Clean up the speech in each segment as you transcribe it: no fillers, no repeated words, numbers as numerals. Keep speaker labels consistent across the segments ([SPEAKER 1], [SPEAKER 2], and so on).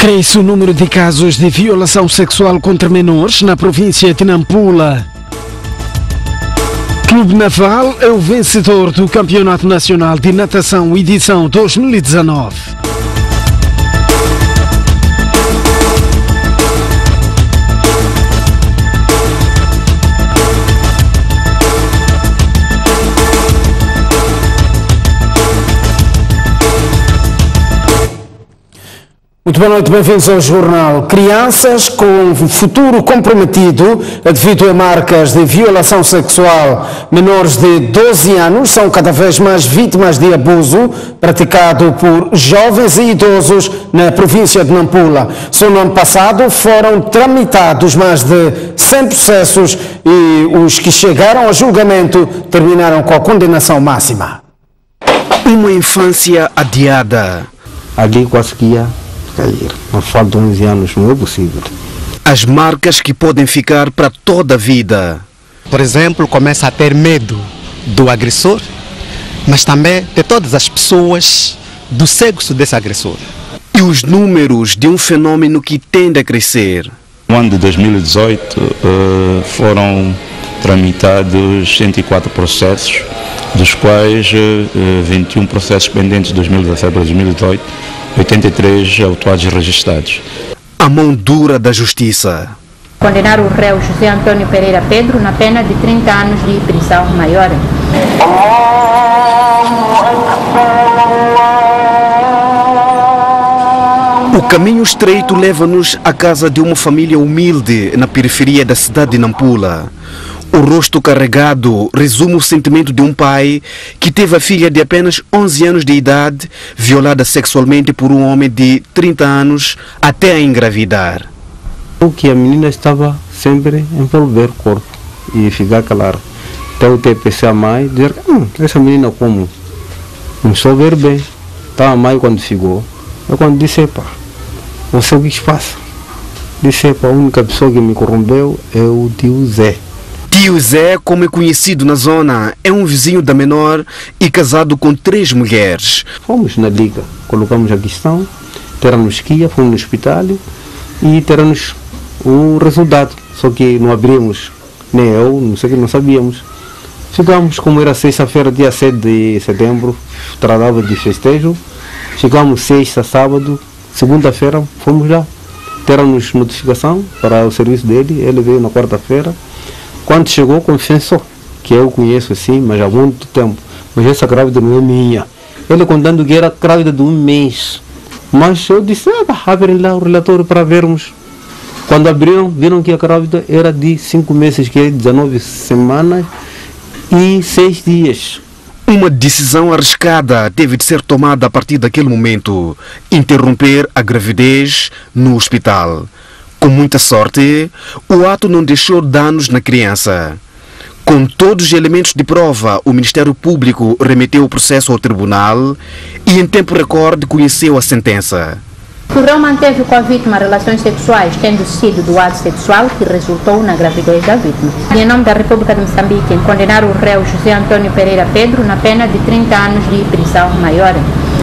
[SPEAKER 1] Cresce o número de casos de violação sexual contra menores na província de Nampula. Clube Naval é o vencedor do Campeonato Nacional de Natação edição 2019. Muito boa noite, bem-vindos ao jornal. Crianças com futuro comprometido devido a marcas de violação sexual. Menores de 12 anos são cada vez mais vítimas de abuso praticado por jovens e idosos na província de Nampula. Só no ano passado foram tramitados mais de 100 processos e os que chegaram a julgamento terminaram com a condenação máxima. Uma infância adiada.
[SPEAKER 2] Ali quase que ia cair. Mas faltam 11 anos, não é possível.
[SPEAKER 1] As marcas que podem ficar para toda a vida.
[SPEAKER 3] Por exemplo, começa a ter medo do agressor, mas também de todas as pessoas do sexo desse agressor.
[SPEAKER 1] E os números de um fenômeno que tende a crescer.
[SPEAKER 4] No ano de 2018 foram tramitados 104 processos, dos quais 21 processos pendentes de 2017 para 2018, 83 autuados registrados.
[SPEAKER 1] A mão dura da justiça.
[SPEAKER 5] Condenar o réu José Antônio Pereira Pedro na pena de 30 anos de prisão maior.
[SPEAKER 1] O caminho estreito leva-nos à casa de uma família humilde na periferia da cidade de Nampula. O rosto carregado resume o sentimento de um pai que teve a filha de apenas 11 anos de idade violada sexualmente por um homem de 30 anos até a engravidar.
[SPEAKER 2] O que a menina estava sempre a envolver o corpo e ficar calada. Até o TPC a mãe dizer, essa menina como? Não sou ver bem. Então a mãe quando ficou, eu quando disse, epa, não sei o que se passa. Disse, epa, a única pessoa que me corrompeu é o tio Zé.
[SPEAKER 1] Tio Zé, como é conhecido na zona, é um vizinho da menor e casado com 3 mulheres.
[SPEAKER 2] Fomos na liga, colocamos a questão, teremos que ir, fomos no hospital e teremos o resultado. Só que não abrimos, nem eu, não sei o que, não sabíamos. Ficamos, como era sexta-feira, dia 7 de setembro, tratava de festejo. Ficamos sexta, sábado, segunda-feira, fomos lá. Teremos notificação para o serviço dele, ele veio na quarta-feira. Quando chegou, confessou que eu conheço assim, mas há muito tempo. Mas essa grávida não é minha. Ele contando que era grávida de 1 mês. Mas eu disse, abrem lá o relatório para vermos. Quando abriram, viram que a grávida era de 5 meses, que é 19 semanas e 6 dias.
[SPEAKER 1] Uma decisão arriscada teve de ser tomada a partir daquele momento. Interromper a gravidez no hospital. Com muita sorte, o ato não deixou danos na criança. Com todos os elementos de prova, o Ministério Público remeteu o processo ao tribunal e, em tempo recorde, conheceu a sentença.
[SPEAKER 5] O réu manteve com a vítima relações sexuais, tendo sido do ato sexual que resultou na gravidez da vítima. E em nome da República de Moçambique, condenar o réu José Antônio Pereira Pedro na pena de 30 anos de prisão maior.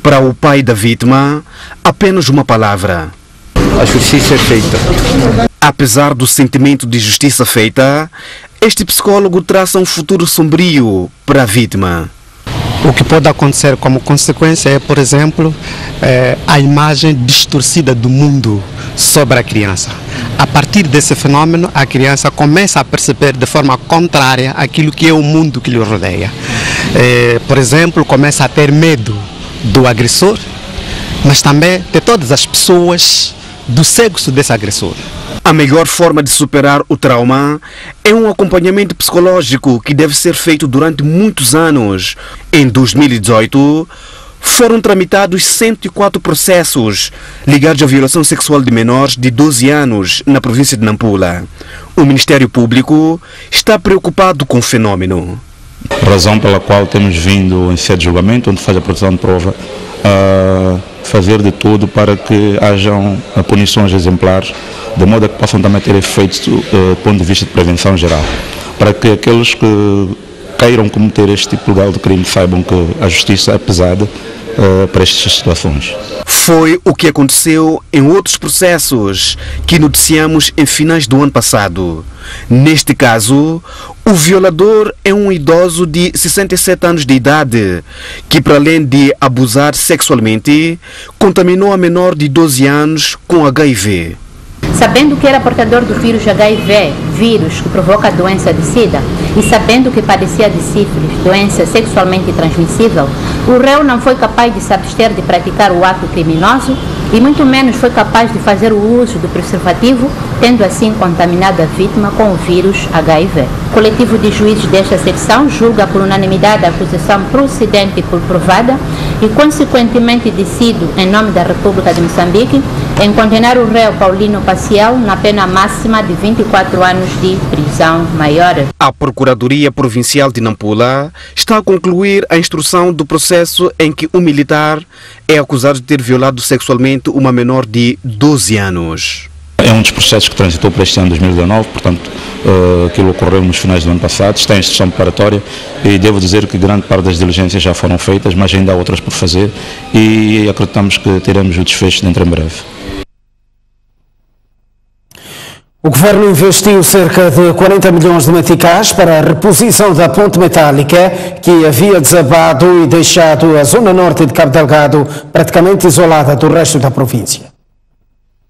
[SPEAKER 1] Para o pai da vítima, apenas uma palavra.
[SPEAKER 2] A justiça é feita.
[SPEAKER 1] Apesar do sentimento de justiça feita, este psicólogo traça um futuro sombrio para a vítima.
[SPEAKER 3] O que pode acontecer como consequência é, por exemplo, a imagem distorcida do mundo sobre a criança. A partir desse fenômeno, a criança começa a perceber de forma contrária aquilo que é o mundo que lhe rodeia. Por exemplo, começa a ter medo do agressor, mas também de todas as pessoas do sexo desse agressor.
[SPEAKER 1] A melhor forma de superar o trauma é um acompanhamento psicológico que deve ser feito durante muitos anos. Em 2018, foram tramitados 104 processos ligados à violação sexual de menores de 12 anos na província de Nampula. O Ministério Público está preocupado com o fenômeno.
[SPEAKER 4] Razão pela qual temos vindo em sede de julgamento, onde faz a produção de prova, fazer de tudo para que hajam punições exemplares, de modo a que possam também ter efeitos do ponto de vista de prevenção geral, para que aqueles que queiram cometer este tipo legal de crime saibam que a justiça é pesada para estas situações.
[SPEAKER 6] Foi o que aconteceu em outros processos que noticiamos em finais do ano passado. Neste caso, o violador é um idoso de 67 anos de idade que, para além de abusar sexualmente, contaminou a menor de 12 anos com HIV.
[SPEAKER 5] Sabendo que era portador do vírus HIV, vírus que provoca a doença de SIDA, e sabendo que padecia de sífilis, doença sexualmente transmissível, o réu não foi capaz de se abster de praticar o ato criminoso e muito menos foi capaz de fazer o uso do preservativo, tendo assim contaminado a vítima com o vírus HIV. O coletivo de juízes desta secção julga por unanimidade a acusação procedente e provada e consequentemente decido, em nome da República de Moçambique, em condenar o réu Paulino Paciel na pena máxima de 24 anos de prisão maior.
[SPEAKER 6] A Procuradoria Provincial de Nampula está a concluir a instrução do processo em que um militar é acusado de ter violado sexualmente uma menor de 12 anos.
[SPEAKER 4] É um dos processos que transitou para este ano 2019, portanto, aquilo ocorreu nos finais do ano passado, está em instrução preparatória e devo dizer que grande parte das diligências já foram feitas, mas ainda há outras por fazer e acreditamos que teremos o desfecho dentro em breve.
[SPEAKER 1] O Governo investiu cerca de 40 milhões de meticais para a reposição da ponte metálica que havia desabado e deixado a zona norte de Cabo Delgado praticamente isolada do resto da província.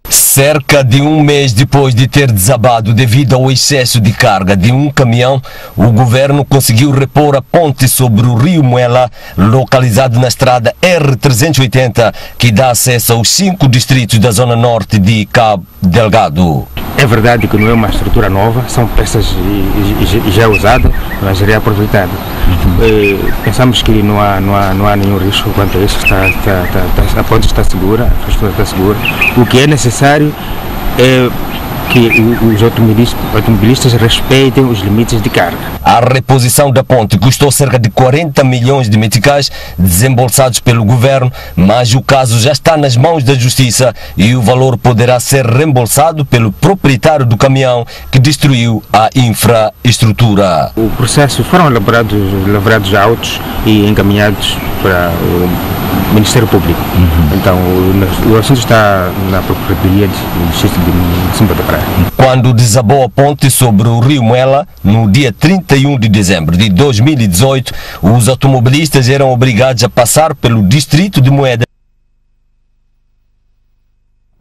[SPEAKER 7] Cerca de um mês depois de ter desabado devido ao excesso de carga de um caminhão, o governo conseguiu repor a ponte sobre o rio Muela, localizado na estrada R380, que dá acesso aos 5 distritos da zona norte de Cabo Delgado.
[SPEAKER 8] É verdade que não é uma estrutura nova, são peças já usadas, mas reaproveitadas. Pensamos que não há nenhum risco quanto a isso, a ponte está segura, a infraestrutura está segura. O que é necessário é que os automobilistas respeitem os limites de carga.
[SPEAKER 7] A reposição da ponte custou cerca de 40 milhões de meticais desembolsados pelo governo, mas o caso já está nas mãos da justiça e o valor poderá ser reembolsado pelo proprietário do caminhão que destruiu a infraestrutura.
[SPEAKER 8] O processo foram elaborados autos e encaminhados para o Ministério Público. Então o assunto está na Procuradoria de Justiça de Simba da Praia.
[SPEAKER 7] Quando desabou a ponte sobre o rio Muela, no dia 31 de dezembro de 2018, os automobilistas eram obrigados a passar pelo distrito de Moeda.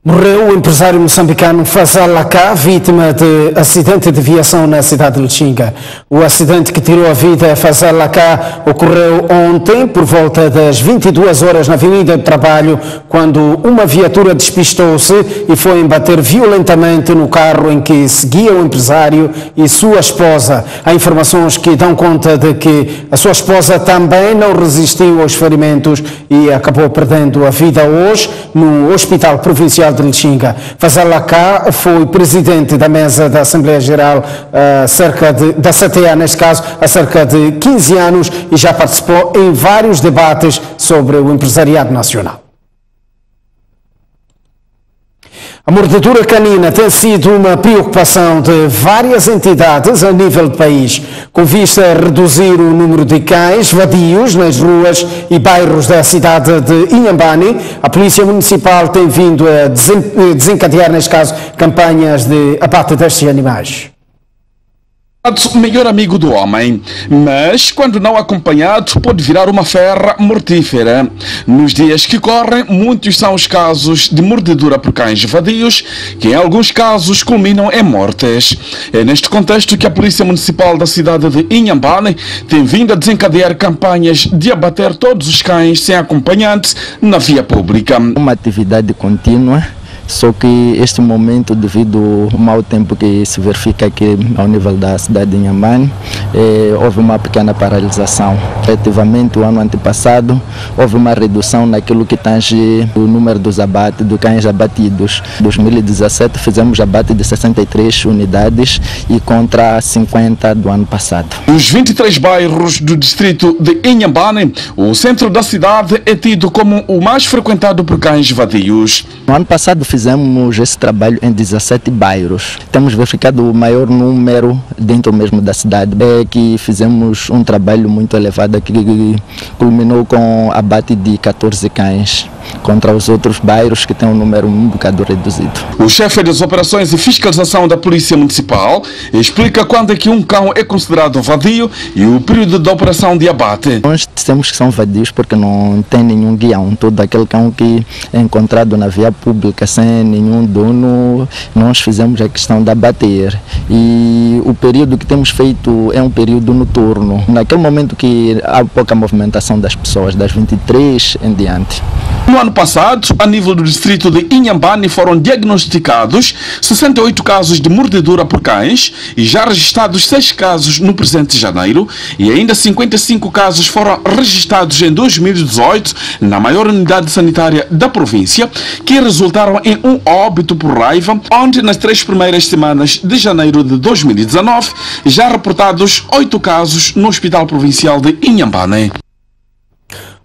[SPEAKER 1] Morreu o empresário moçambicano Fazal Laka, vítima de acidente de viação na cidade de Lichinga. O acidente que tirou a vida a Fazal Laka ocorreu ontem, por volta das 22 horas, na Avenida do Trabalho, quando uma viatura despistou-se e foi embater violentamente no carro em que seguia o empresário e sua esposa. Há informações que dão conta de que a sua esposa também não resistiu aos ferimentos e acabou perdendo a vida hoje no Hospital Provincial de Lichinga. Fazal Laka foi presidente da mesa da Assembleia Geral da CTA, neste caso, há cerca de 15 anos e já participou em vários debates sobre o empresariado nacional. A mordedura canina tem sido uma preocupação de várias entidades a nível do país, com vista a reduzir o número de cães vadios nas ruas e bairros da cidade de Inhambane. A Polícia Municipal tem vindo a desencadear, neste caso, campanhas de abate destes animais.
[SPEAKER 9] O melhor amigo do homem, mas quando não acompanhado pode virar uma fera mortífera. Nos dias que correm, muitos são os casos de mordedura por cães vadios, que em alguns casos culminam em mortes. É neste contexto que a Polícia Municipal da cidade de Inhambane tem vindo a desencadear campanhas de abater todos os cães sem acompanhante na via pública.
[SPEAKER 10] Uma atividade contínua. Só que este momento, devido ao mau tempo que se verifica aqui ao nível da cidade de Inhambane, houve uma pequena paralisação. Efetivamente, o ano antepassado, houve uma redução naquilo que tange o número dos abates, de cães abatidos. Em 2017, fizemos abate de 63 unidades e contra 50 do ano passado.
[SPEAKER 9] Nos 23 bairros do distrito de Inhambane, o centro da cidade é tido como o mais frequentado por cães vadios.
[SPEAKER 10] No ano passado, fizemos fizemos esse trabalho em 17 bairros. Temos verificado o maior número dentro mesmo da cidade. É que fizemos um trabalho muito elevado que culminou com abate de 14 cães contra os outros bairros que têm um número um bocado reduzido.
[SPEAKER 9] O chefe das operações e fiscalização da Polícia Municipal explica quando é que um cão é considerado vadio e o período da operação de abate.
[SPEAKER 10] Nós dissemos que são vadios porque não tem nenhum guião. Todo aquele cão que é encontrado na via pública sem nenhum dono, nós fizemos a questão de abater. E o período que temos feito é um período noturno. Naquele momento que há pouca movimentação das pessoas, das 23 em diante.
[SPEAKER 9] No ano passado, a nível do distrito de Inhambane, foram diagnosticados 68 casos de mordedura por cães e já registrados 6 casos no presente janeiro e ainda 55 casos foram registrados em 2018 na maior unidade sanitária da província, que resultaram em um óbito por raiva, onde nas 3 primeiras semanas de janeiro de 2019 já reportados 8 casos no Hospital Provincial de Inhambane.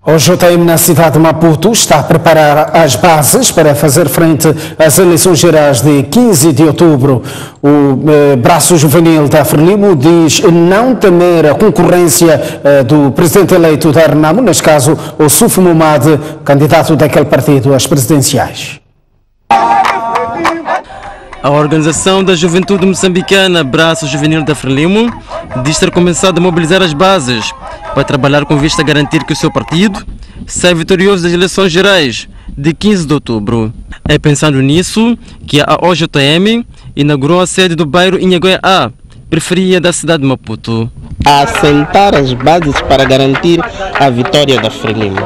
[SPEAKER 1] O JM na cidade de Maputo está a preparar as bases para fazer frente às eleições gerais de 15 de outubro. O braço juvenil da Frelimo diz não temer a concorrência do presidente eleito da Renamo, neste caso o Suf Momad, candidato daquele partido às presidenciais.
[SPEAKER 11] A organização da juventude moçambicana, Braço Juvenil da Frelimo, diz ter começado a mobilizar as bases para trabalhar com vista a garantir que o seu partido saia vitorioso das eleições gerais de 15 de outubro. É pensando nisso que a OJM inaugurou a sede do bairro Inhagoia A, periferia da cidade de Maputo.
[SPEAKER 12] A assentar as bases para garantir a vitória da Frelimo.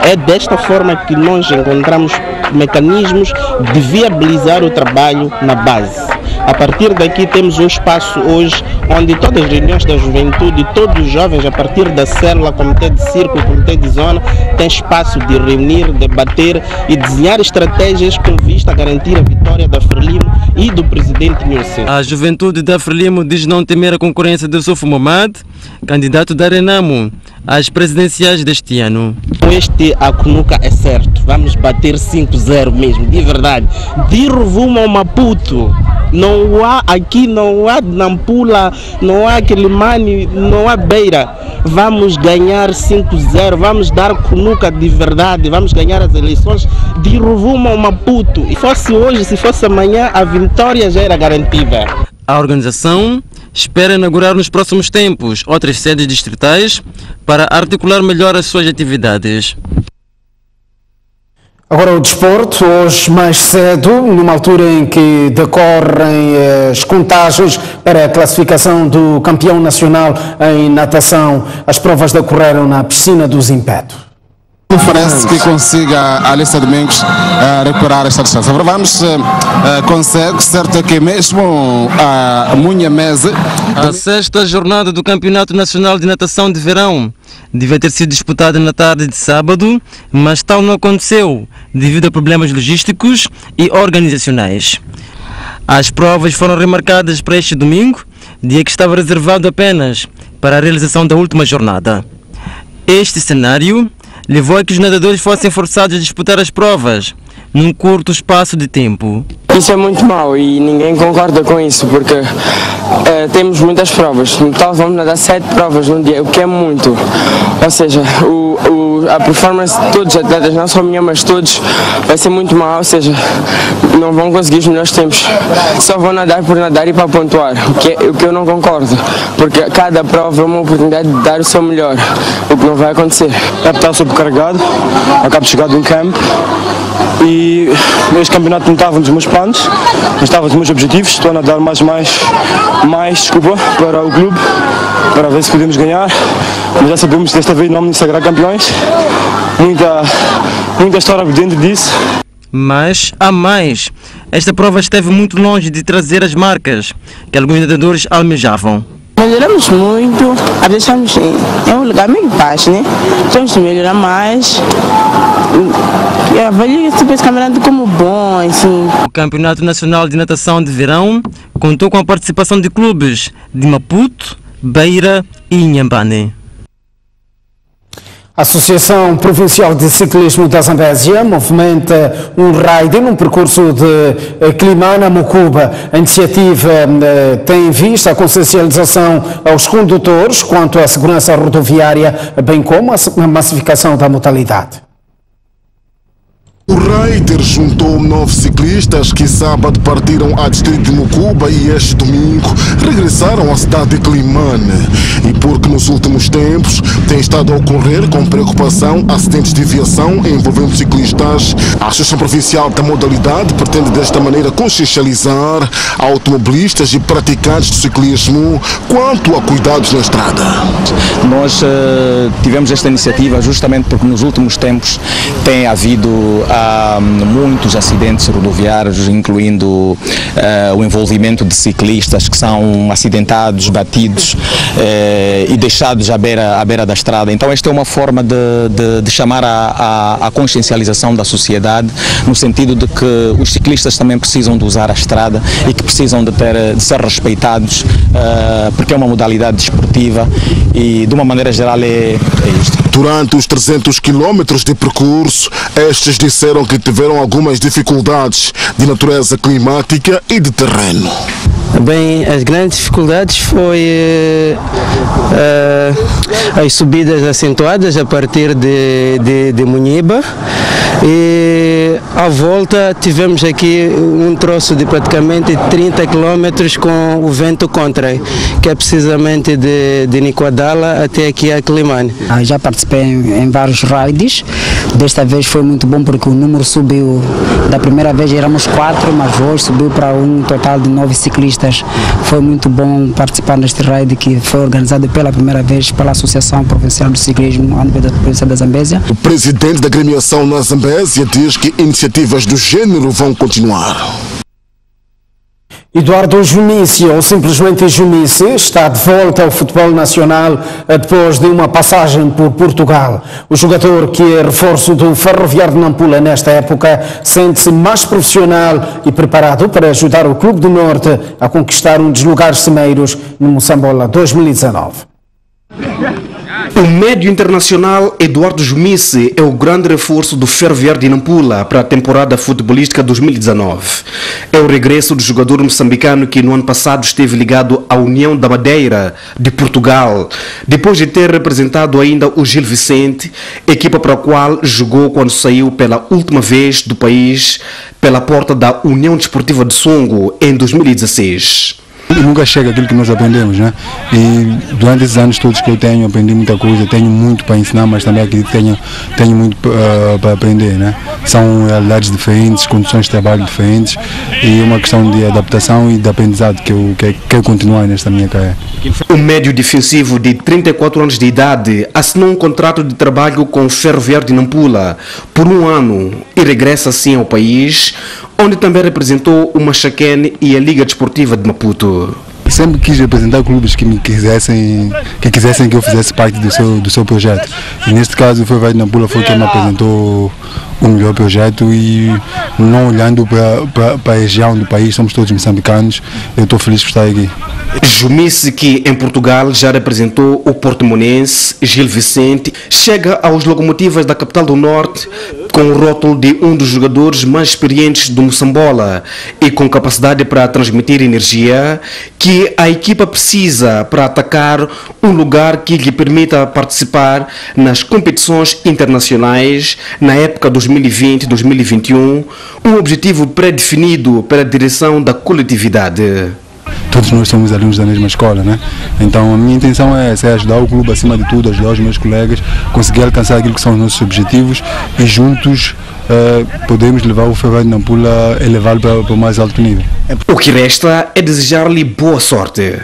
[SPEAKER 12] É desta forma que nós encontramos mecanismos de viabilizar o trabalho na base. A partir daqui temos um espaço hoje onde todas as reuniões da juventude, todos os jovens a partir da célula, comitê de círculo, comitê de zona, têm espaço de reunir, debater e desenhar estratégias com vista a garantir a vitória da Frelimo e do presidente Nilson.
[SPEAKER 11] A juventude da Frelimo diz não temer a concorrência de Suf Momad, candidato da Renamo às presidenciais deste ano.
[SPEAKER 12] Este Akunuka é certo, vamos bater 5-0 mesmo, de verdade. De Rovuma ao Maputo, não há aqui, não há Nampula, não há Quilimane, não há Beira. Vamos ganhar 5-0, vamos dar Kunuka de verdade, vamos ganhar as eleições de Rovuma ao Maputo. E fosse hoje, se fosse amanhã, a vitória já era garantida.
[SPEAKER 11] A organização espera inaugurar nos próximos tempos outras sedes distritais para articular melhor as suas atividades.
[SPEAKER 1] Agora o desporto, hoje mais cedo, numa altura em que decorrem as contagens para a classificação do campeão nacional em natação. As provas decorreram na piscina do Zimpeto.
[SPEAKER 13] Não parece que consiga a Alissa Domingos recuperar esta distância. Vamos, consegue, certo que mesmo a Munha Mese...
[SPEAKER 11] A 6ª jornada do Campeonato Nacional de Natação de Verão devia ter sido disputada na tarde de sábado, mas tal não aconteceu devido a problemas logísticos e organizacionais. As provas foram remarcadas para este domingo, dia que estava reservado apenas para a realização da última jornada. Este cenário levou a que os nadadores fossem forçados a disputar as provas num curto espaço de tempo.
[SPEAKER 14] Isso é muito mau e ninguém concorda com isso, porque temos muitas provas. No total vamos nadar 7 provas num dia, o que é muito. Ou seja, a performance de todos os atletas, não só minha, mas todos, vai ser muito mal, ou seja, não vão conseguir os melhores tempos. Só vão nadar por nadar e para pontuar, o que eu não concordo, porque cada prova é uma oportunidade de dar o seu melhor, o que não vai acontecer.
[SPEAKER 15] É estar sobrecarregado, acabo de chegar de um campo e este campeonato não estava nos meus planos, não estava nos meus objetivos. Estou a nadar mais para o clube, para ver se podemos ganhar, mas já sabemos que desta vez não nos sagrar campeões. Muita história dentro disso.
[SPEAKER 11] Mas há mais. Esta prova esteve muito longe de trazer as marcas que alguns nadadores almejavam.
[SPEAKER 16] Melhoramos muito, deixamos em um lugar meio baixo, né? Temos que melhorar mais. Eu avalio esse campeonato como bom, assim.
[SPEAKER 11] O Campeonato Nacional de Natação de Verão contou com a participação de clubes de Maputo, Beira e Inhambane.
[SPEAKER 1] A Associação Provincial de Ciclismo da Zambésia movimenta um raid num percurso de Climana-Mucuba. A iniciativa tem em vista a consciencialização aos condutores quanto à segurança rodoviária, bem como a massificação da modalidade.
[SPEAKER 17] O Raider juntou 9 ciclistas que sábado partiram a distrito de Mucuba e este domingo regressaram à cidade de Climane. E porque nos últimos tempos tem estado a ocorrer com preocupação acidentes de viação envolvendo ciclistas, a Associação Provincial da modalidade pretende desta maneira consciencializar automobilistas e praticantes do ciclismo quanto a cuidados na estrada.
[SPEAKER 18] Nós tivemos esta iniciativa justamente porque nos últimos tempos tem havido muitos acidentes rodoviários, incluindo o envolvimento de ciclistas que são acidentados, batidos e deixados à beira da estrada. Então esta é uma forma de chamar a consciencialização da sociedade, no sentido de que os ciclistas também precisam de usar a estrada e que precisam de ser respeitados, porque é uma modalidade desportiva e de uma maneira geral é isto.
[SPEAKER 17] Durante os 300 quilómetros de percurso, estes disseram que tiveram algumas dificuldades de natureza climática e de terreno.
[SPEAKER 19] Bem, as grandes dificuldades foi as subidas acentuadas a partir de Muniba, e à volta tivemos aqui um troço de praticamente 30 km com o vento contra, que é precisamente de Nicoadala até aqui a Climane.
[SPEAKER 20] Já participei em vários raids, desta vez foi muito bom porque o número subiu, da primeira vez éramos 4, mas hoje subiu para um total de 9 ciclistas. Foi muito bom participar neste raid que foi organizado pela primeira vez pela Associação Provincial de Ciclismo a nível da província da Zambésia.
[SPEAKER 17] O presidente da agremiação na Zambésia diz que iniciativas do gênero vão continuar.
[SPEAKER 1] Eduardo Jumice, ou simplesmente Jumice, está de volta ao futebol nacional depois de uma passagem por Portugal. O jogador, que é reforço do Ferroviário de Nampula nesta época, sente-se mais profissional e preparado para ajudar o Clube do Norte a conquistar um dos lugares cimeiros no Moçambola 2019.
[SPEAKER 6] O médio internacional Eduardo Jumice é o grande reforço do Ferroviário de Nampula para a temporada futebolística 2019. É o regresso do jogador moçambicano que no ano passado esteve ligado à União da Madeira de Portugal, depois de ter representado ainda o Gil Vicente, equipa para a qual jogou quando saiu pela última vez do país pela porta da União Desportiva de Songo em 2016.
[SPEAKER 21] Nunca chega aquilo que nós aprendemos, né? E durante esses anos todos que eu tenho, aprendi muita coisa, tenho muito para ensinar, mas também acredito que tenho muito para aprender, né? São realidades diferentes, condições de trabalho diferentes e uma questão de adaptação e de aprendizado que eu quero continuar nesta minha carreira.
[SPEAKER 6] O médio defensivo de 34 anos de idade assinou um contrato de trabalho com o Ferroviário de Nampula por 1 ano e regressa assim ao país, onde também representou o Machaquene e a Liga Desportiva de Maputo.
[SPEAKER 21] Sempre quis representar clubes que quisessem que eu fizesse parte do seu projeto. E neste caso o Ferroviário de Nampula foi quem me apresentou o melhor projeto e não olhando para a região do país, somos todos moçambicanos, eu estou feliz por estar aqui.
[SPEAKER 6] Jumice, que em Portugal já representou o portimonense Gil Vicente, chega aos Locomotivas da capital do Norte com o rótulo de um dos jogadores mais experientes do Moçambola e com capacidade para transmitir energia que a equipa precisa para atacar um lugar que lhe permita participar nas competições internacionais na época 2020-2021, um objetivo pré-definido pela direção da coletividade.
[SPEAKER 21] Todos nós somos alunos da mesma escola, né? Então a minha intenção é essa, é ajudar o clube acima de tudo, ajudar os meus colegas, conseguir alcançar aquilo que são os nossos objetivos e juntos podemos levar o Ferroviário de Nampula e levá-lo para o mais alto nível.
[SPEAKER 6] O que resta é desejar-lhe boa sorte.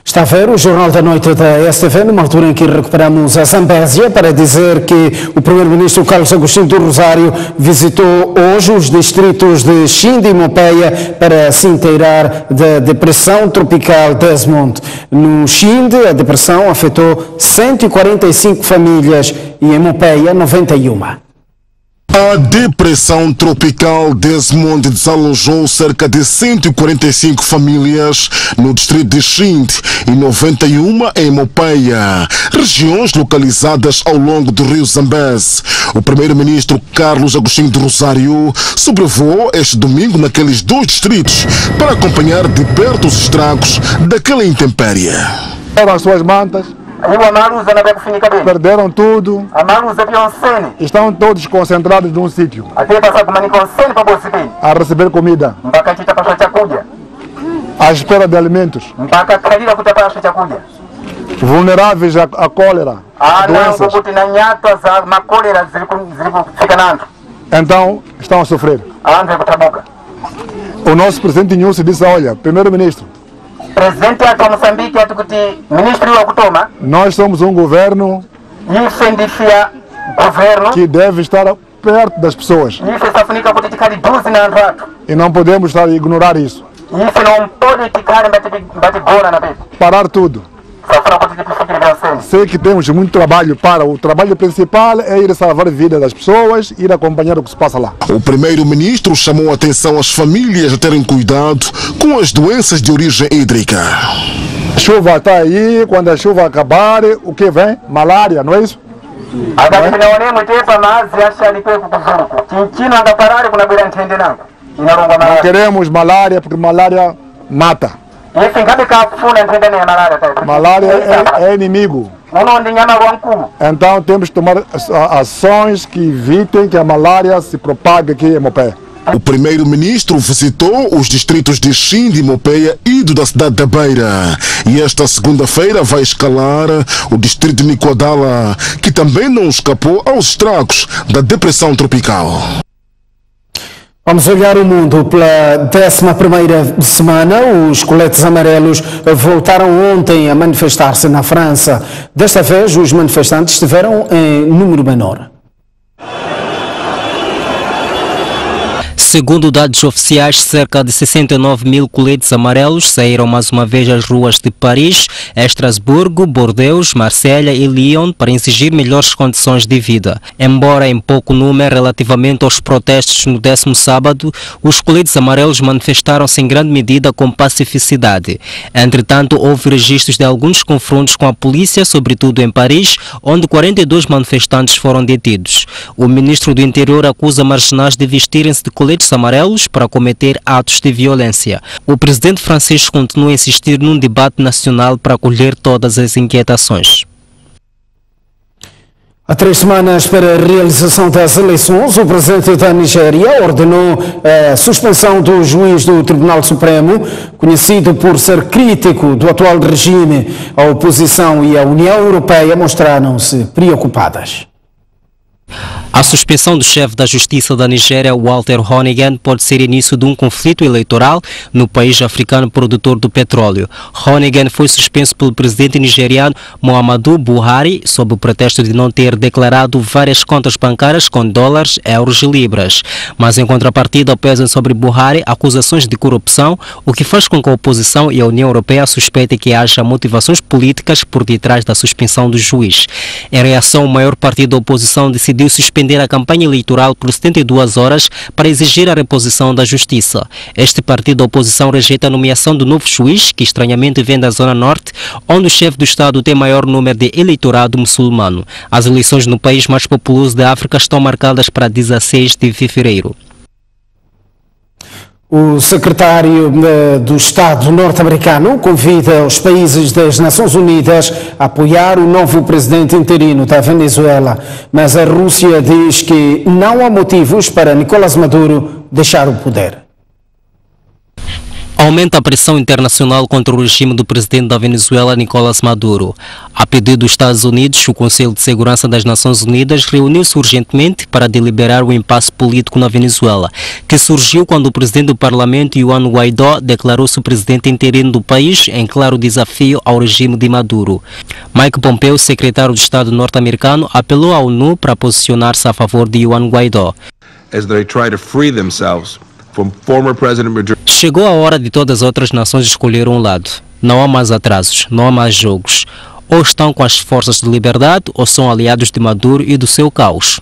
[SPEAKER 1] Está a ver o Jornal da Noite da STV, numa altura em que recuperamos a Zambésia, para dizer que o Primeiro-Ministro Carlos Agostinho do Rosário visitou hoje os distritos de Xinde e Mopeia para se inteirar da depressão tropical Desmond. No Xinde, a depressão afetou 145 famílias e em Mopeia, 91.
[SPEAKER 17] A depressão tropical Desmond desalojou cerca de 145 famílias no distrito de Xinde e 91 em Mopeia, regiões localizadas ao longo do rio Zambeze. O primeiro-ministro Carlos Agostinho de Rosário sobrevoou este domingo naqueles dois distritos para acompanhar de perto os estragos daquela intempérie.
[SPEAKER 2] As suas mantas, perderam tudo, estão todos concentrados num sítio a receber comida, à espera de alimentos, vulneráveis à cólera, doenças. Então estão a sofrer. O nosso presidente Nilson disse: olha, primeiro-ministro, nós somos um governo que deve estar perto das pessoas e não podemos estar a ignorar isso. Parar tudo. Sei que temos muito trabalho o trabalho principal é ir salvar a vida das pessoas, ir acompanhar o que se passa lá.
[SPEAKER 17] O primeiro-ministro chamou a atenção às famílias a terem cuidado com as doenças de origem hídrica.
[SPEAKER 2] A chuva está aí, quando a chuva acabar, o que vem? Malária, não é isso? Não queremos malária porque malária mata. Malária é inimigo. Então temos que tomar ações que evitem que a malária se propague aqui em Mopeia.
[SPEAKER 17] O primeiro-ministro visitou os distritos de Xinde, Mopeia e da cidade da Beira. E esta segunda-feira vai escalar o distrito de Nicoadala, que também não escapou aos estragos da depressão tropical.
[SPEAKER 1] Vamos olhar o mundo. Pela 11ª semana, os coletes amarelos voltaram ontem a manifestar-se na França. Desta vez, os manifestantes estiveram em número menor.
[SPEAKER 22] Segundo dados oficiais, cerca de 69 mil coletes amarelos saíram mais uma vez às ruas de Paris, Estrasburgo, Bordeaux, Marselha e Lyon para exigir melhores condições de vida. Embora em pouco número relativamente aos protestos no 10º sábado, os coletes amarelos manifestaram-se em grande medida com pacificidade. Entretanto, houve registros de alguns confrontos com a polícia, sobretudo em Paris, onde 42 manifestantes foram detidos. O ministro do Interior acusa marginais de vestirem-se de coletes amarelos para cometer atos de violência. O presidente francês continua a insistir num debate nacional para acolher todas as inquietações.
[SPEAKER 1] Há 3 semanas para a realização das eleições, o presidente da Nigéria ordenou a suspensão do juiz do Tribunal Supremo, conhecido por ser crítico do atual regime. A oposição e a União Europeia mostraram-se preocupadas.
[SPEAKER 22] A suspensão do chefe da Justiça da Nigéria, Walter Honnigan, pode ser início de um conflito eleitoral no país africano produtor do petróleo. Honnigan foi suspenso pelo presidente nigeriano Muhammadu Buhari sob o pretexto de não ter declarado várias contas bancárias com dólares, euros e libras. Mas em contrapartida pesam sobre Buhari acusações de corrupção, o que faz com que a oposição e a União Europeia suspeitem que haja motivações políticas por detrás da suspensão do juiz. Em reação, o maior partido da oposição decidiu suspender a campanha eleitoral por 72 horas para exigir a reposição da justiça. Este partido da oposição rejeita a nomeação do novo juiz, que estranhamente vem da Zona Norte, onde o chefe do Estado tem maior número de eleitorado muçulmano. As eleições no país mais populoso da África estão marcadas para 16 de fevereiro.
[SPEAKER 1] O secretário do Estado norte-americano convida os países das Nações Unidas a apoiar o novo presidente interino da Venezuela, mas a Rússia diz que não há motivos para Nicolás Maduro deixar o poder.
[SPEAKER 22] Aumenta a pressão internacional contra o regime do presidente da Venezuela, Nicolás Maduro. A pedido dos Estados Unidos, o Conselho de Segurança das Nações Unidas reuniu-se urgentemente para deliberar o impasse político na Venezuela, que surgiu quando o presidente do parlamento, Juan Guaidó, declarou-se o presidente interino do país em claro desafio ao regime de Maduro. Mike Pompeo, secretário de Estado norte-americano, apelou à ONU para posicionar-se a favor de Juan Guaidó.
[SPEAKER 23] As they try to free themselves from former President Maduro.
[SPEAKER 22] Chegou a hora de todas as outras nações escolher um lado. Não há mais atrasos, não há mais jogos. Ou estão com as forças de liberdade ou são aliados de Maduro e do seu caos.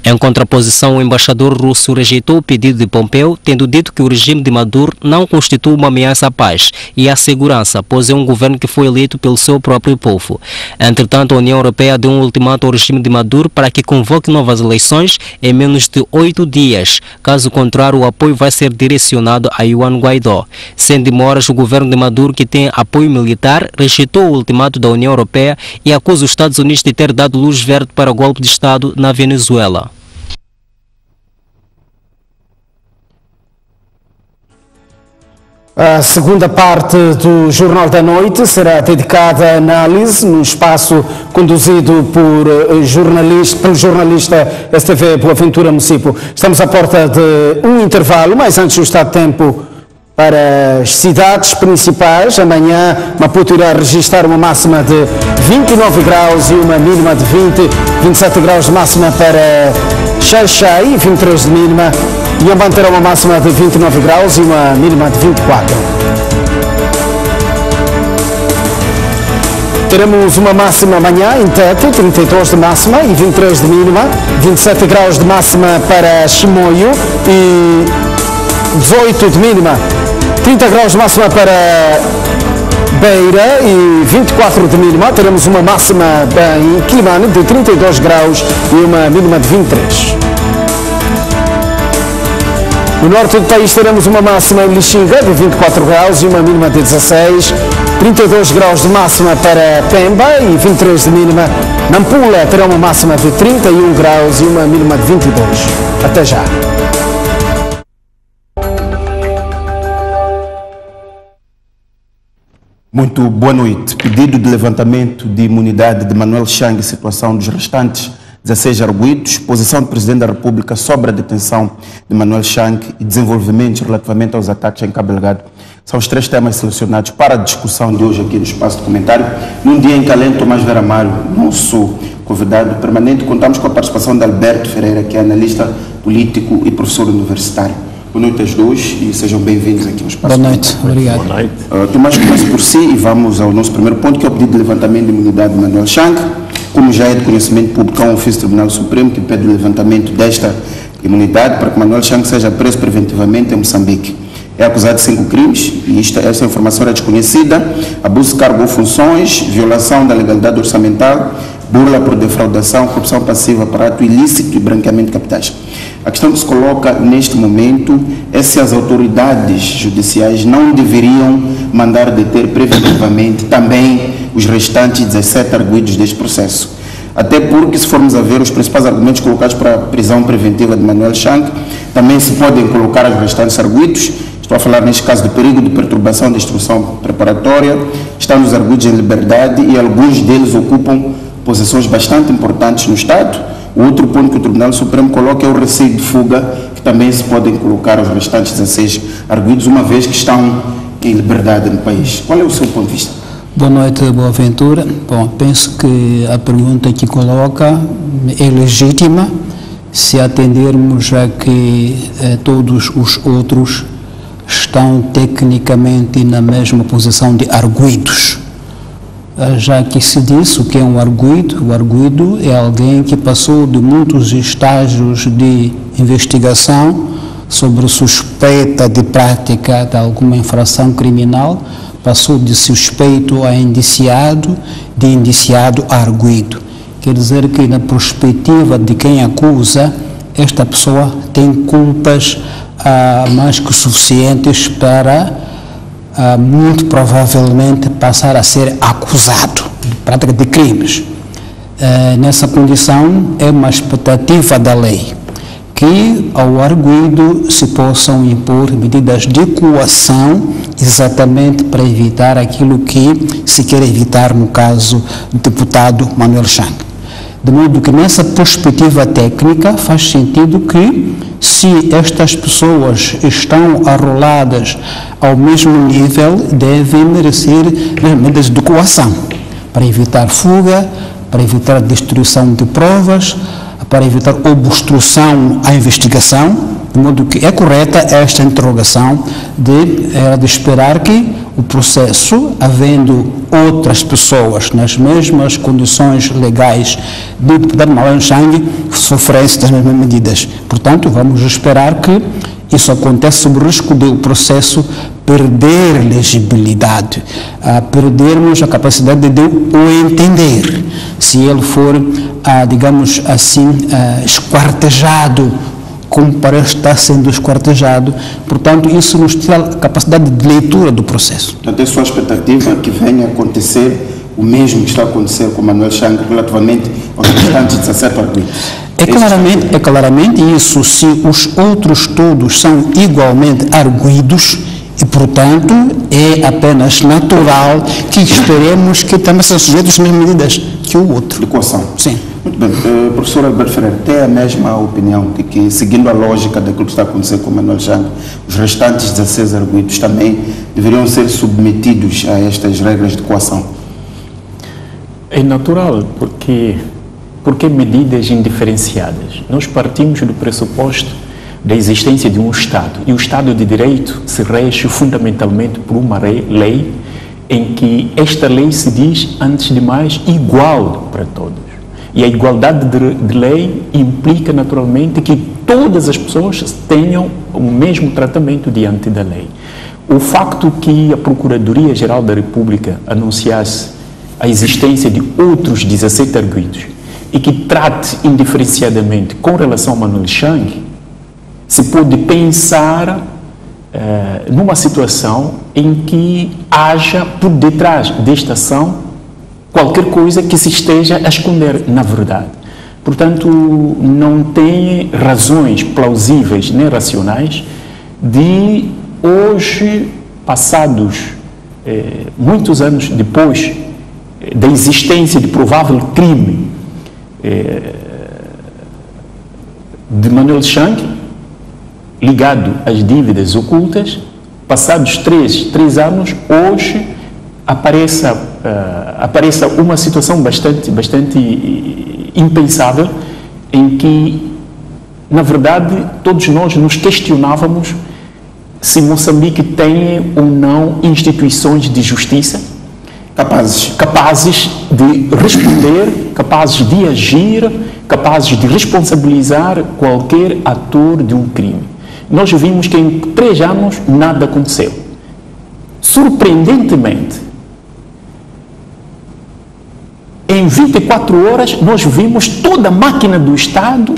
[SPEAKER 22] Em contraposição, o embaixador russo rejeitou o pedido de Pompeu, tendo dito que o regime de Maduro não constitui uma ameaça à paz e à segurança, pois é um governo que foi eleito pelo seu próprio povo. Entretanto, a União Europeia deu um ultimato ao regime de Maduro para que convoque novas eleições em menos de 8 dias. Caso contrário, o apoio vai ser direcionado a Juan Guaidó. Sem demoras, o governo de Maduro, que tem apoio militar, rejeitou o ultimato da União Europeia e acusa os Estados Unidos de ter dado luz verde para o golpe de Estado na Venezuela.
[SPEAKER 1] A segunda parte do Jornal da Noite será dedicada à análise no espaço conduzido pelo jornalista STV Boaventura Mucipo. Estamos à porta de um intervalo, mas antes do estado de tempo para as cidades principais. Amanhã Maputo irá registrar uma máxima de 29 graus e uma mínima de 27 graus de máxima para Xai-Xai, 23 de mínima. Inhambane terá uma máxima de 29 graus e uma mínima de 24. Teremos uma máxima amanhã em Tete, 32 de máxima e 23 de mínima, 27 graus de máxima para Chimoio e 18 de mínima, 30 graus de máxima para Beira e 24 de mínima. Teremos uma máxima em Quimane de 32 graus e uma mínima de 23. No norte do país teremos uma máxima em Lixinga de 24 graus e uma mínima de 16, 32 graus de máxima para Pemba e 23 de mínima. Nampula terá uma máxima de 31 graus e uma mínima de 22. Até já.
[SPEAKER 3] Muito boa noite. Pedido de levantamento de imunidade de Manuel Chang e situação dos restantes 16 arguidos, posição do Presidente da República sobre a detenção de Manuel Chang e desenvolvimentos relativamente aos ataques em Cabo Delgado. São os 3 temas selecionados para a discussão de hoje aqui no Espaço de Comentário. Num dia em que, além de Tomás Vera Mário, nosso convidado permanente, contamos com a participação de Alberto Ferreira, que é analista político e professor universitário. Boa noite aos dois e sejam bem-vindos aqui ao Espaço.
[SPEAKER 20] Boa noite, obrigado.
[SPEAKER 3] Boa noite. Tomás, começa por si e vamos ao nosso primeiro ponto, que é o pedido de levantamento de imunidade de Manuel Chang. Como já é de conhecimento público, há um ofício do Tribunal Supremo que pede o levantamento desta imunidade para que Manuel Chang seja preso preventivamente em Moçambique. É acusado de 5 crimes e esta informação é desconhecida: abuso de cargo ou funções, violação da legalidade orçamental, burla por defraudação, corrupção passiva, aparato ilícito e branqueamento de capitais. A questão que se coloca neste momento é se as autoridades judiciais não deveriam mandar deter preventivamente também os restantes 17 arguidos deste processo. Até porque, se formos a ver os principais argumentos colocados para a prisão preventiva de Manuel Chang, também se podem colocar os restantes arguidos. Estou a falar neste caso do perigo de perturbação da instrução preparatória, estão nos arguidos em liberdade e alguns deles ocupam posições bastante importantes no Estado. O outro ponto que o Tribunal Supremo coloca é o receio de fuga, que também se podem colocar os restantes 16 arguidos, uma vez que estão em liberdade no país. Qual é o seu ponto de vista?
[SPEAKER 20] Boa noite, Boaventura. Bom, penso que a pergunta que coloca é legítima se atendermos a que todos os outros estão tecnicamente na mesma posição de arguidos. Já que se diz o que é um arguido, o arguido é alguém que passou de muitos estágios de investigação sobre suspeita de prática de alguma infração criminal, passou de suspeito a indiciado, de indiciado a arguido. Quer dizer que, na perspectiva de quem acusa, esta pessoa tem culpas mais que suficientes para, muito provavelmente, passar a ser acusado de prática de crimes. Nessa condição, é uma expectativa da lei que ao arguido se possam impor medidas de coação exatamente para evitar aquilo que se quer evitar no caso do deputado Manuel Chang. De modo que nessa perspectiva técnica faz sentido que se estas pessoas estão arroladas ao mesmo nível, devem merecer medidas de coação para evitar fuga, para evitar destruição de provas, para evitar obstrução à investigação, de modo que é correta esta interrogação de esperar que
[SPEAKER 4] o processo, havendo outras pessoas nas mesmas condições legais do deputado Manuel Chang sofrerem estas mesmas medidas. Portanto, vamos esperar que isso aconteça sob o risco do processo perder legibilidade, perdermos a capacidade de o entender, se ele for, digamos assim, esquartejado, como parece estar sendo esquartejado. Portanto, isso nos tira a capacidade de leitura do processo.
[SPEAKER 3] Portanto, é sua expectativa que venha a acontecer o mesmo que está a acontecer com Manuel Chang relativamente aos restantes 17 arguidos?
[SPEAKER 4] É claramente isso, se os outros todos são igualmente arguidos, e, portanto, é apenas natural que esperemos que também sejam sujeitos às mesmas medidas que o outro.
[SPEAKER 3] De coação.
[SPEAKER 4] Sim.
[SPEAKER 3] Muito bem. Professor Alberto Ferreira, tem a mesma opinião de que, seguindo a lógica daquilo que está a acontecer com Manuel Chang, os restantes 16 arguidos também deveriam ser submetidos a estas regras de coação?
[SPEAKER 5] É natural, porque medidas indiferenciadas. Nós partimos do pressuposto da existência de um Estado, e o Estado de Direito se rege fundamentalmente por uma lei em que esta lei se diz, antes de mais, igual para todos. E a igualdade de lei implica naturalmente que todas as pessoas tenham o mesmo tratamento diante da lei. O facto que a Procuradoria-Geral da República anunciasse a existência de outros 17 arguidos e que trate indiferenciadamente com relação a Manuel Chang, se pode pensar numa situação em que haja por detrás desta ação qualquer coisa que se esteja a esconder na verdade. Portanto, não tem razões plausíveis nem racionais de hoje, passados muitos anos depois da existência de provável crime de Manuel Chang, ligado às dívidas ocultas, passados três anos, hoje apareça uma situação bastante impensável, em que, na verdade, todos nós nos questionávamos se Moçambique tem ou não instituições de justiça capazes de responder, capazes de agir, capazes de responsabilizar qualquer ator de um crime. Nós vimos que em 3 anos nada aconteceu. Surpreendentemente, em 24 horas nós vimos toda a máquina do Estado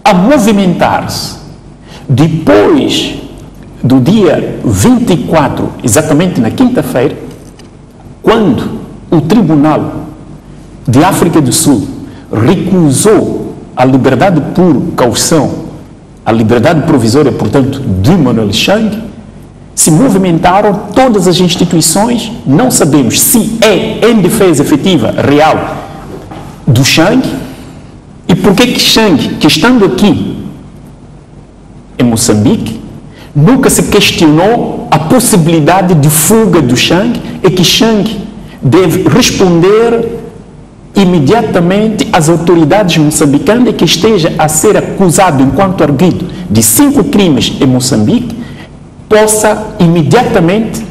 [SPEAKER 5] a movimentar-se. Depois do dia 24, exatamente na quinta-feira, quando o Tribunal de África do Sul recusou a liberdade por caução, a liberdade provisória, portanto, de Manuel Chang, se movimentaram todas as instituições. Não sabemos se é em defesa efetiva, real, do Chang, e por que Chang, que estando aqui em Moçambique, nunca se questionou a possibilidade de fuga do Chang, e que Chang deve responder imediatamente às autoridades moçambicanas, que esteja a ser acusado enquanto arguido de 5 crimes em Moçambique, possa imediatamente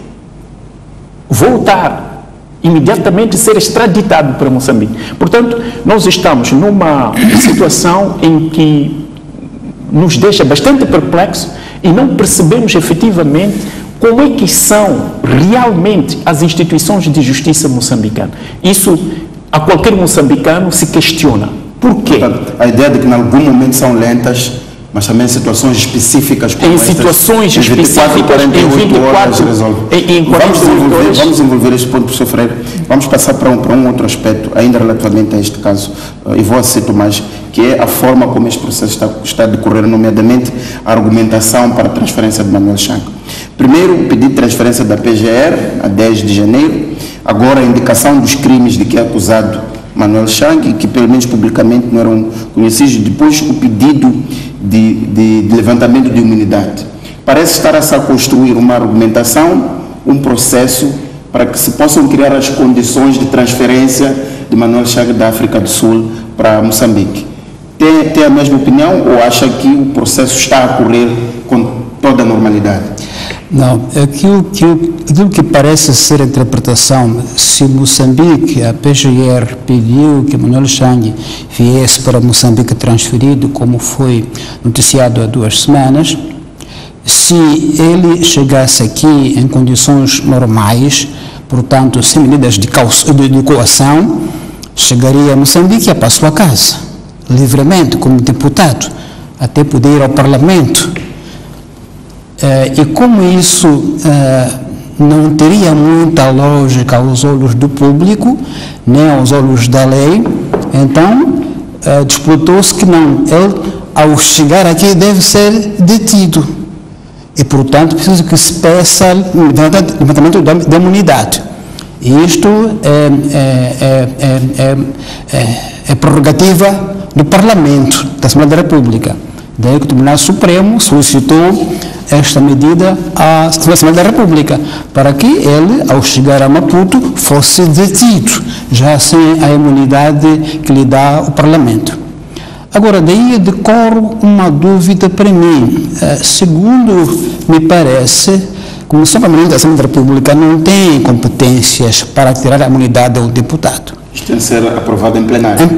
[SPEAKER 5] voltar, imediatamente ser extraditado para Moçambique. Portanto, nós estamos numa situação em que nos deixa bastante perplexo e não percebemos efetivamente como é que são realmente as instituições de justiça moçambicana. Isso a qualquer moçambicano se questiona. Por quê?
[SPEAKER 3] A ideia de que em algum momento são lentas, mas também em situações específicas como estas,
[SPEAKER 5] situações específicas, em
[SPEAKER 3] 24 resolve. Vamos envolver este ponto, professor Freire. Vamos passar para um outro aspecto, ainda relativamente a este caso, e vou aceitar mais, que é a forma como este processo está a decorrer, nomeadamente a argumentação para a transferência de Manuel Chang. Primeiro, o pedido de transferência da PGR, a 10 de janeiro, agora a indicação dos crimes de que é acusado Manuel Chang, que pelo menos publicamente não eram conhecidos, depois o pedido de levantamento de imunidade. Parece estar a construir uma argumentação, um processo para que se possam criar as condições de transferência de Manuel Chang da África do Sul para Moçambique. Tem a mesma opinião ou acha que o processo está a correr toda a normalidade?
[SPEAKER 4] Não, aquilo que parece ser a interpretação, se Moçambique, a PGR pediu que Manuel Chang viesse para Moçambique transferido, como foi noticiado há 2 semanas, se ele chegasse aqui em condições normais, portanto, sem medidas de coação, chegaria a Moçambique e ia para a sua casa, livremente, como deputado, até poder ir ao Parlamento. E como isso não teria muita lógica aos olhos do público, nem aos olhos da lei, então disputou-se que não, ele, ao chegar aqui, deve ser detido. E, portanto, preciso que se peça levantamento da imunidade. Isto é prerrogativa do Parlamento, da Assembleia da República. Daí que o Tribunal Supremo solicitou esta medida à Assembleia da República, para que ele, ao chegar a Maputo, fosse detido, já sem a imunidade que lhe dá o Parlamento. Agora, daí decorre uma dúvida para mim. Segundo me parece, como São Permanente da Assembleia da República não tem competências para tirar a imunidade ao deputado.
[SPEAKER 3] Isto tem de ser aprovado em plenário?
[SPEAKER 4] Em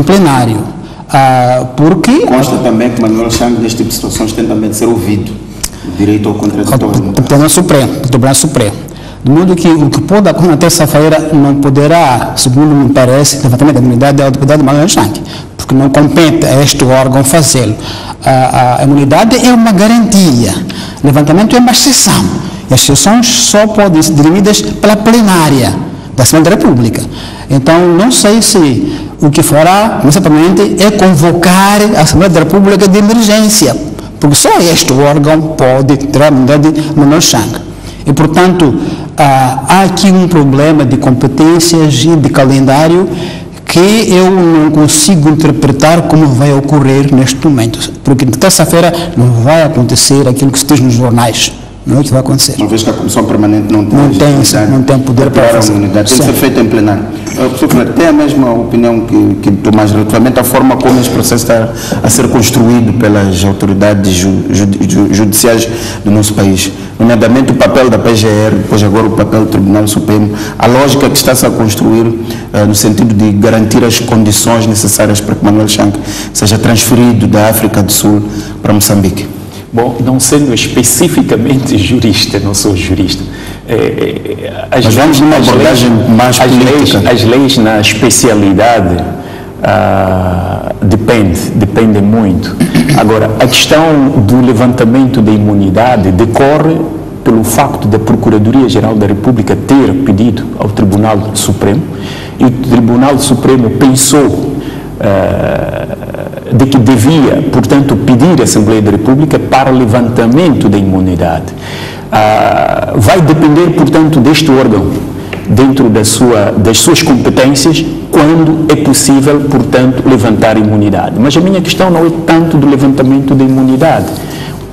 [SPEAKER 4] plenário. Porque...
[SPEAKER 3] Consta também que Manuel Chang, neste tipo de situações, tem também de ser ouvido. O direito ao contraditório.
[SPEAKER 4] O Tribunal Supremo. De modo que o que pode acontecer na terça-feira não poderá, segundo me parece, levantamento da imunidade ao deputado Manuel Chang, porque não compete a este órgão fazê-lo. A imunidade é uma garantia, o levantamento é uma exceção, e as exceções só podem ser dirimidas pela plenária da Assembleia da República. Então, não sei se o que fará, principalmente, é convocar a Assembleia da República de emergência, porque só este órgão pode tirar a imunidade de Manuel Chang. E, portanto, há aqui um problema de competências e de calendário que eu não consigo interpretar como vai ocorrer neste momento, porque na terça-feira não vai acontecer aquilo que se diz nos jornais. Não é o que vai acontecer.
[SPEAKER 3] Uma vez que a Comissão Permanente não
[SPEAKER 4] tem poder para fazer.
[SPEAKER 3] Tem que ser feito em plenário. Professor, tem a mesma opinião que Tomás relativamente à forma como este processo está a ser construído pelas autoridades judiciais do nosso país, nomeadamente o papel da PGR, depois agora o papel do Tribunal Supremo, a lógica que está-se a construir no sentido de garantir as condições necessárias para que Manuel Chang seja transferido da África do Sul para Moçambique?
[SPEAKER 5] Bom, não sendo especificamente jurista, não sou jurista.
[SPEAKER 3] Mas vamos numa abordagem mais política.
[SPEAKER 5] As leis na especialidade dependem muito. Agora, a questão do levantamento da imunidade decorre pelo facto da Procuradoria-Geral da República ter pedido ao Tribunal Supremo, e o Tribunal Supremo pensou de que devia, portanto, pedir à Assembleia da República para levantamento da imunidade. Vai depender, portanto, deste órgão, dentro das suas competências, quando é possível, portanto, levantar a imunidade. Mas a minha questão não é tanto do levantamento da imunidade,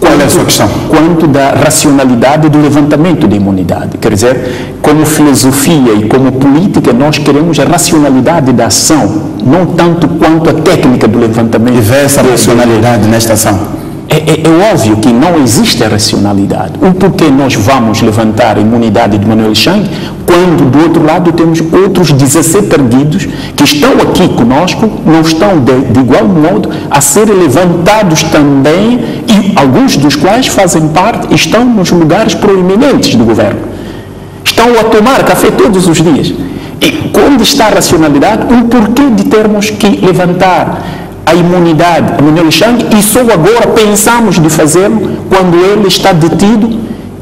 [SPEAKER 3] Qual é a sua questão?
[SPEAKER 5] Quanto da racionalidade do levantamento da imunidade. Quer dizer, como filosofia e como política, nós queremos a racionalidade da ação, não tanto quanto a técnica do levantamento.
[SPEAKER 3] E vê essa racionalidade nesta ação?
[SPEAKER 5] É óbvio que não existe a racionalidade. O porquê nós vamos levantar a imunidade de Manuel Chang, quando do outro lado temos outros 17 arguidos que estão aqui conosco, não estão de igual modo a serem levantados também, e alguns dos quais fazem parte, estão nos lugares proeminentes do governo. Estão a tomar café todos os dias. E onde está a racionalidade? O porquê de termos que levantar a imunidade a Manuel Chang e só agora pensamos de fazê-lo quando ele está detido,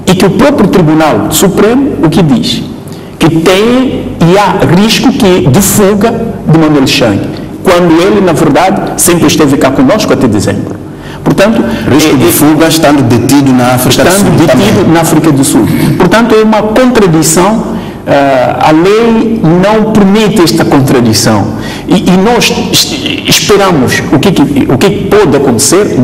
[SPEAKER 5] e que o próprio Tribunal Supremo o que diz? Que tem e há risco de fuga de Manuel Chang, quando ele, na verdade, sempre esteve cá conosco até dezembro. Portanto,
[SPEAKER 3] risco de fuga estando detido na África do Sul.
[SPEAKER 5] Estando detido na África do Sul. Portanto, é uma contradição. A lei não permite esta contradição, e nós esperamos o que pode acontecer,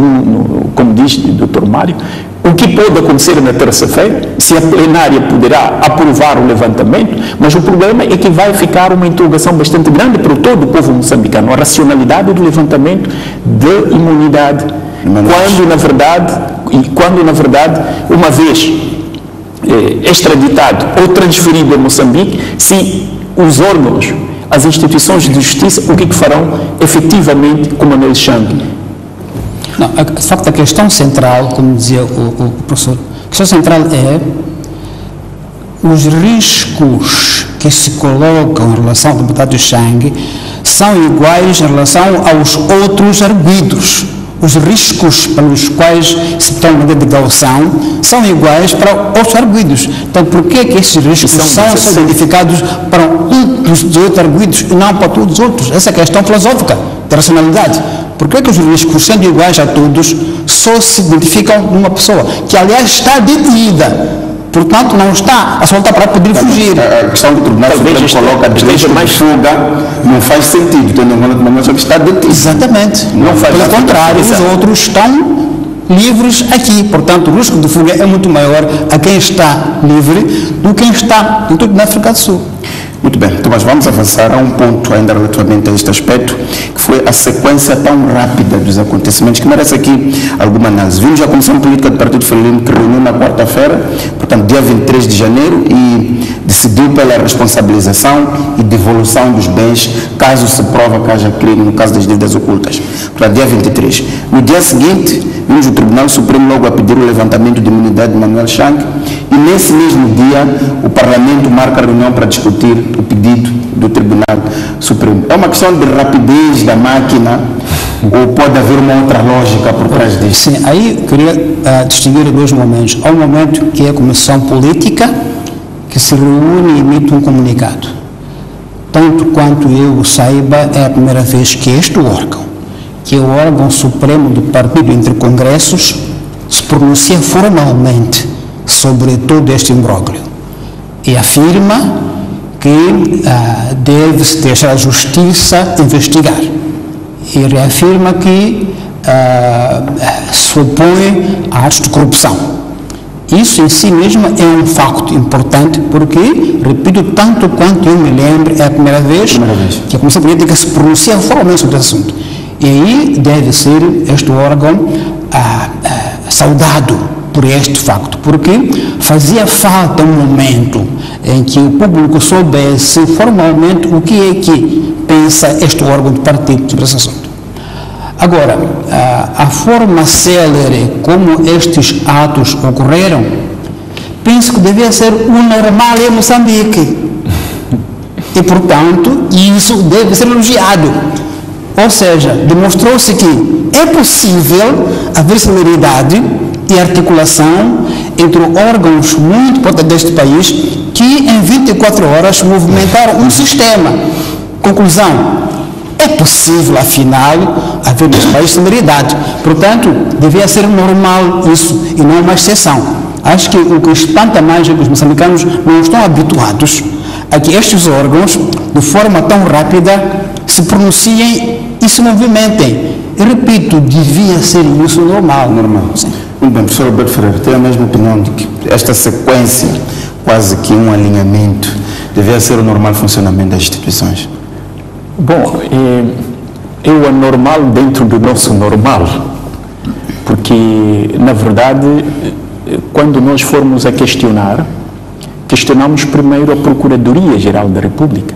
[SPEAKER 5] como diz o Dr. Mário, o que pode acontecer na terça-feira, se a plenária poderá aprovar o levantamento, mas o problema é que vai ficar uma interrogação bastante grande para todo o povo moçambicano, a racionalidade do levantamento de imunidade, quando na verdade, e E quando, na verdade, uma vez extraditado ou transferido a Moçambique, se os órgãos, as instituições de justiça, o que farão efetivamente com Manuel Chang?
[SPEAKER 4] Não, de facto, a questão central, como dizia o professor, a questão central é os riscos que se colocam em relação ao deputado Chang são iguais em relação aos outros arguidos. Os riscos pelos quais se toma medida de caução são iguais para outros arguidos. Então, por que esses riscos são identificados para um dos outros arguidos e não para todos os outros? Essa é a questão filosófica da racionalidade. Por que os riscos, sendo iguais a todos, só se identificam numa pessoa que, aliás, está detida? Portanto, não está a soltar para poder fugir.
[SPEAKER 3] A questão que o Tribunal Supremo coloca de risco de fuga não faz sentido, tendo em conta que Manuel Chang está detido.
[SPEAKER 4] Exatamente.
[SPEAKER 3] Não faz
[SPEAKER 4] Pelo contrário, os outros estão livres aqui. Portanto, o risco de fuga é muito maior a quem está livre do que quem está na África do Sul.
[SPEAKER 3] Muito bem, então mas vamos avançar a um ponto ainda relativamente a este aspecto, que foi a sequência tão rápida dos acontecimentos, que merece aqui alguma análise. Vimos a Comissão Política do Partido Frelimo que reuniu na quarta-feira, portanto dia 23 de janeiro, e decidiu pela responsabilização e devolução dos bens, caso se prova que haja crime, no caso das dívidas ocultas. Portanto, dia 23. No dia seguinte, vimos o Tribunal Supremo logo a pedir o levantamento de imunidade de Manuel Chang, e nesse mesmo dia o Parlamento marca a reunião para discutir o pedido do Tribunal Supremo. É uma questão de rapidez da máquina ou pode haver uma outra lógica por trás disso?
[SPEAKER 4] Sim, aí eu queria distinguir dois momentos. Há um momento que é a Comissão Política, que se reúne e emite um comunicado. Tanto quanto eu saiba, é a primeira vez que este órgão, que é o órgão supremo do Partido entre Congressos, se pronuncia formalmente sobre todo este imbróglio e afirma que deve-se deixar a Justiça investigar e reafirma que se opõe a atos de corrupção. Isso em si mesmo é um facto importante porque, repito, tanto quanto eu me lembro, é a primeira vez que a Comissão Política se pronuncia formalmente sobre esse assunto. E aí deve ser este órgão saudado por este facto, porque fazia falta um momento em que o público soubesse formalmente o que é que pensa este órgão do partido sobre esse assunto. Agora, a forma célere como estes atos ocorreram, penso que devia ser o normal em Moçambique. E, portanto, isso deve ser elogiado. Ou seja, demonstrou-se que é possível haver celeridade e articulação entre órgãos muito importantes deste país que em 24 horas movimentaram um sistema. Conclusão, é possível, afinal, haver neste país celeridade. Portanto, devia ser normal isso e não uma exceção. Acho que o que espanta mais é que os moçambicanos não estão habituados a que estes órgãos, de forma tão rápida, se pronunciem e se movimentem. Eu repito, devia ser isso normal.
[SPEAKER 3] Sim. Muito bem, professor Alberto Ferreira, tem a mesma opinião de que esta sequência, quase que um alinhamento, devia ser o normal funcionamento das instituições?
[SPEAKER 5] Bom, é o anormal dentro do nosso normal, porque, na verdade, quando nós formos a questionamos primeiro a Procuradoria-Geral da República,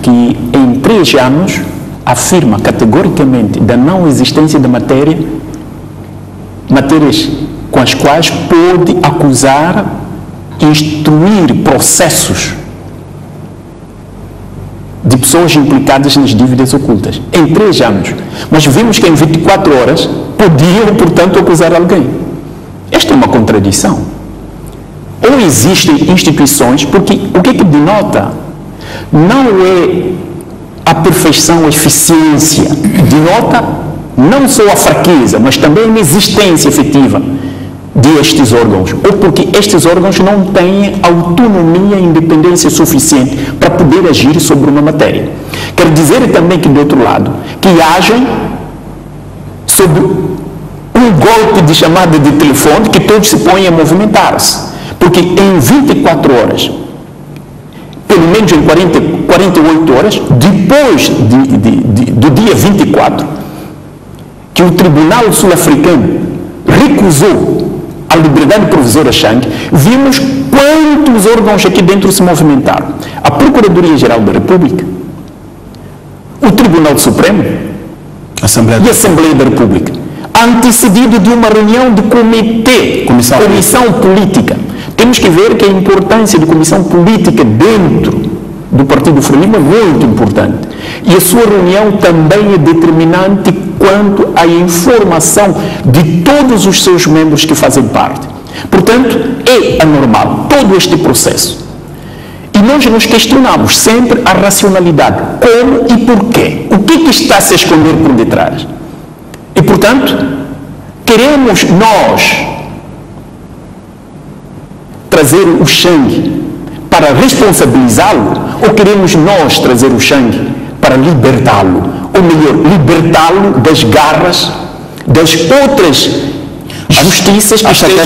[SPEAKER 5] que em 3 anos afirma categoricamente da não existência de matérias com as quais pode acusar, instruir processos de pessoas implicadas nas dívidas ocultas. Em 3 anos. Mas vimos que em 24 horas podiam, portanto, acusar alguém. Esta é uma contradição. Ou existem instituições, porque o que denota não é a perfeição, a eficiência, denota não só a fraqueza, mas também a inexistência efetiva destes órgãos, ou porque estes órgãos não têm autonomia e independência suficiente para poder agir sobre uma matéria. Quer dizer também que, do outro lado, que agem sobre um golpe de chamada de telefone que todos se põem a movimentar-se, porque em 24 horas, pelo menos em 48 horas, depois do dia 24, que o Tribunal Sul-Africano recusou a liberdade provisória Chang, vimos quantos órgãos aqui dentro se movimentaram. A Procuradoria-Geral da República, o Tribunal Supremo e a Assembleia da República, antecedido de uma reunião de comitê, comissão política. Temos que ver que a importância de comissão política dentro do Partido Frelimo é muito importante. E a sua reunião também é determinante quanto à informação de todos os seus membros que fazem parte. Portanto, é anormal todo este processo. E nós nos questionamos sempre a racionalidade. Como e porquê? O que está a se esconder por detrás? E, portanto, queremos nós trazer o Chang para responsabilizá-lo ou queremos nós trazer o Chang para libertá-lo? Ou melhor, libertá-lo das garras das outras justiças que estejam...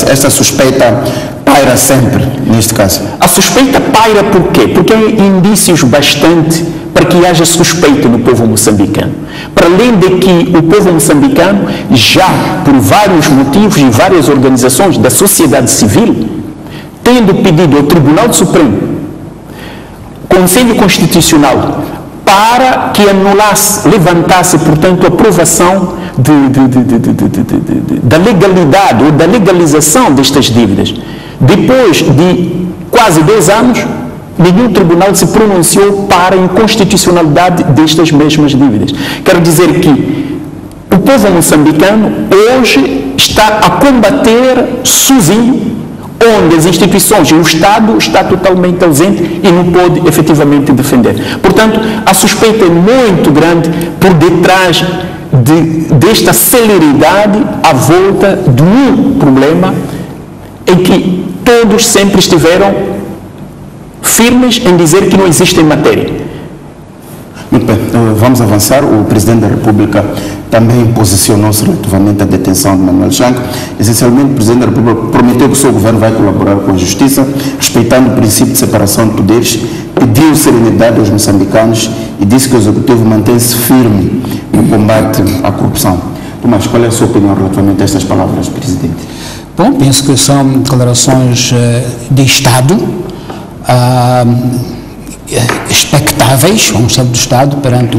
[SPEAKER 3] Essa suspeita paira sempre, neste caso?
[SPEAKER 5] A suspeita paira por quê? Porque há indícios bastante para que haja suspeita no povo moçambicano. Para além de que o povo moçambicano, já por vários motivos e várias organizações da sociedade civil, tendo pedido ao Tribunal Supremo, Conselho Constitucional, para que anulasse, levantasse, portanto, a aprovação da legalidade ou da legalização destas dívidas. Depois de quase 2 anos, nenhum tribunal se pronunciou para a inconstitucionalidade destas mesmas dívidas. Quero dizer que o povo moçambicano hoje está a combater sozinho, onde as instituições e o Estado está totalmente ausente e não pode efetivamente defender. Portanto, a suspeita é muito grande por detrás desta celeridade à volta de um problema em que todos sempre estiveram firmes em dizer que não existe matéria.
[SPEAKER 3] Muito bem, vamos avançar. O Presidente da República também posicionou-se relativamente à detenção de Manuel Chang. Essencialmente, o Presidente da República prometeu que o seu governo vai colaborar com a Justiça, respeitando o princípio de separação de poderes, pediu serenidade aos moçambicanos e disse que o Executivo mantém-se firme no combate à corrupção. Tomás, qual é a sua opinião relativamente a estas palavras, Presidente?
[SPEAKER 4] Bom, penso que são declarações de Estado, expectáveis, um chefe do Estado perante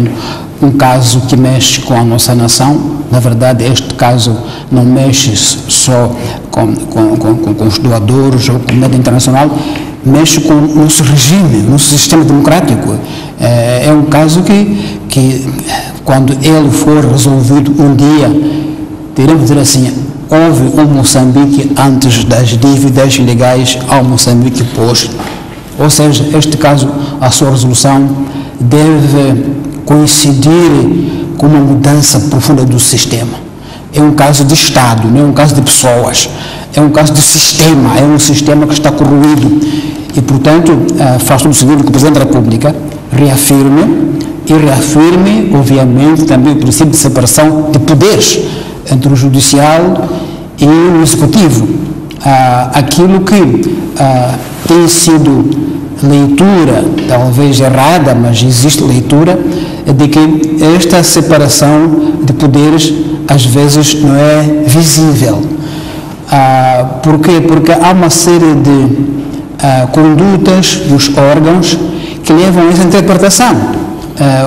[SPEAKER 4] um caso que mexe com a nossa nação. Na verdade, este caso não mexe só com os doadores ou com a comunidade internacional, mexe com o nosso regime, o nosso sistema democrático. É um caso que quando ele for resolvido um dia, teremos que dizer assim: houve um Moçambique antes das dívidas legais ao Moçambique pós. Ou seja, este caso, a sua resolução deve coincidir com uma mudança profunda do sistema. É um caso de Estado, não é um caso de pessoas. É um caso de sistema, é um sistema que está corroído. E, portanto, faz todo o seguinte que o Presidente da República reafirme, obviamente, também o princípio de separação de poderes entre o Judicial e o Executivo. Aquilo que tem sido leitura, talvez errada, mas existe leitura, de que esta separação de poderes às vezes não é visível. Por quê? Porque há uma série de condutas dos órgãos que levam a essa interpretação.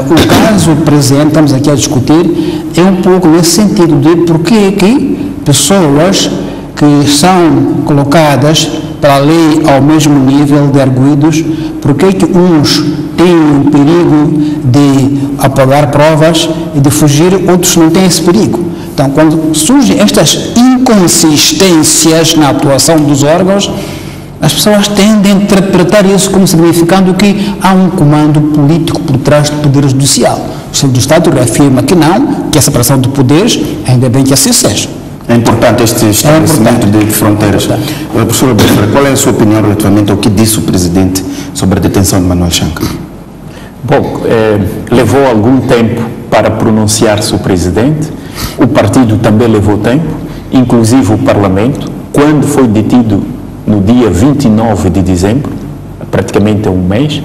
[SPEAKER 4] O caso presente, estamos aqui a discutir, é um pouco nesse sentido de por que pessoas que são colocadas para a lei ao mesmo nível de arguidos, porque uns têm o perigo de apagar provas e de fugir, outros não têm esse perigo. Então, quando surgem estas inconsistências na atuação dos órgãos, as pessoas tendem a interpretar isso como significando que há um comando político por trás do poder judicial. O chefe do Estado reafirma que não, que a separação de poderes, ainda bem que assim seja.
[SPEAKER 3] É importante este estabelecimento de fronteiras. Professora Bessara, qual é a sua opinião relativamente ao que disse o Presidente sobre a detenção de Manuel Chang?
[SPEAKER 5] Bom, levou algum tempo para pronunciar-se o Presidente, o partido também levou tempo, inclusive o Parlamento, quando foi detido no dia 29 de dezembro, praticamente há um mês,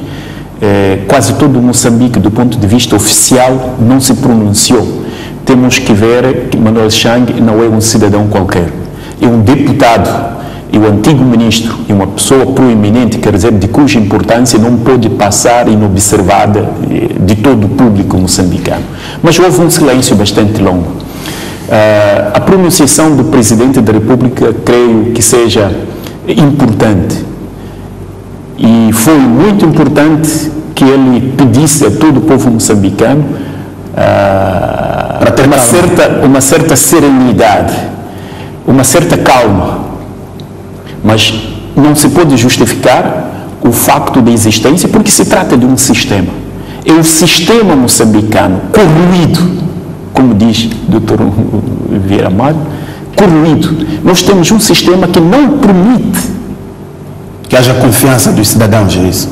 [SPEAKER 5] quase todo o Moçambique, do ponto de vista oficial, não se pronunciou. Temos que ver que Manuel Chang não é um cidadão qualquer. é um deputado e o antigo ministro e uma pessoa proeminente, quer dizer, de cuja importância não pode passar inobservada de todo o público moçambicano. Mas houve um silêncio bastante longo. A pronunciação do Presidente da República creio que seja importante. E foi muito importante que ele pedisse a todo o povo moçambicano para ter uma certa serenidade, uma certa calma. Mas não se pode justificar o facto da existência, porque se trata de um sistema. É o sistema moçambicano corroído, como diz o Dr. Vieira Amado, corroído. Nós temos um sistema que não permite
[SPEAKER 3] que haja confiança dos cidadãos, é isso?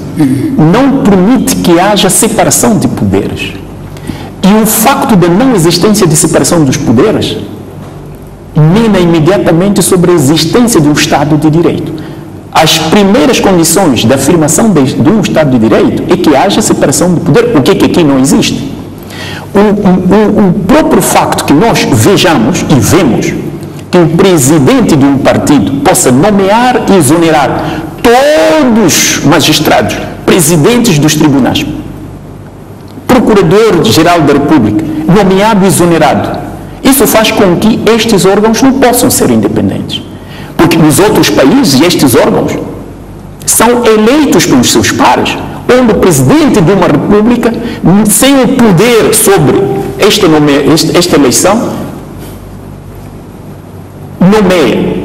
[SPEAKER 5] Não permite que haja separação de poderes. E o facto da não existência de separação dos poderes mina imediatamente sobre a existência de um Estado de Direito. As primeiras condições da afirmação de um Estado de Direito é que haja separação de poder, o que aqui não existe. O próprio facto que nós vejamos e vemos que o presidente de um partido possa nomear e exonerar todos os magistrados, presidentes dos tribunais, procurador-geral da República, nomeado e exonerado, isso faz com que estes órgãos não possam ser independentes. Porque nos outros países, estes órgãos são eleitos pelos seus pares, onde o presidente de uma república, sem o poder sobre esta eleição, nomeia.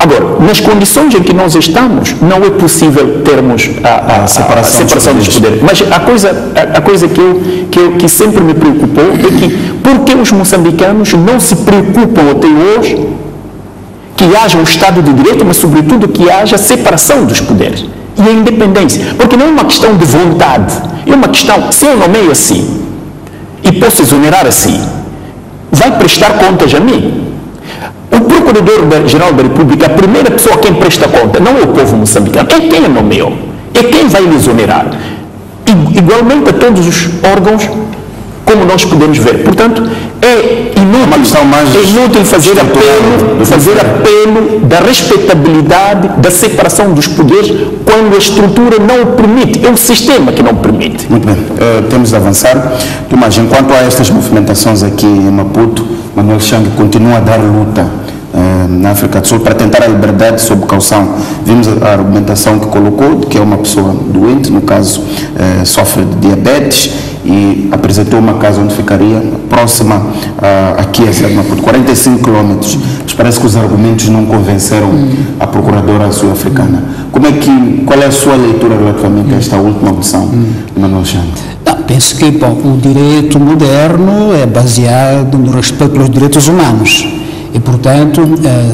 [SPEAKER 5] Agora, nas condições em que nós estamos, não é possível termos a separação dos poderes. Mas a coisa que sempre me preocupou é que, por que os moçambicanos não se preocupam até hoje que haja um Estado de Direito, mas sobretudo que haja separação dos poderes e a independência? Porque não é uma questão de vontade, é uma questão, se eu nomeio assim e posso exonerar assim, vai prestar contas a mim? O Procurador-Geral da República, a primeira pessoa a quem presta conta, não é o povo moçambicano, é quem a nomeou, é quem vai lhe exonerar. Igualmente a todos os órgãos, como nós podemos ver. Portanto, é inútil fazer apelo da respeitabilidade, da separação dos poderes, quando a estrutura não o permite. É o sistema que não permite.
[SPEAKER 3] Muito bem, temos de avançar. Tomás, enquanto há estas movimentações aqui em Maputo, Manuel Chang continua a dar luta na África do Sul para tentar a liberdade sob caução. Vimos a argumentação que colocou, que é uma pessoa doente, no caso sofre de diabetes, e apresentou uma casa onde ficaria próxima aqui a cidade de Maputo, 45 quilômetros. Mas parece que os argumentos não convenceram a procuradora sul-africana. Qual é a sua leitura relativamente a esta última opção, Manuel Chang?
[SPEAKER 4] Penso que o direito moderno é baseado no respeito pelos direitos humanos. E, portanto,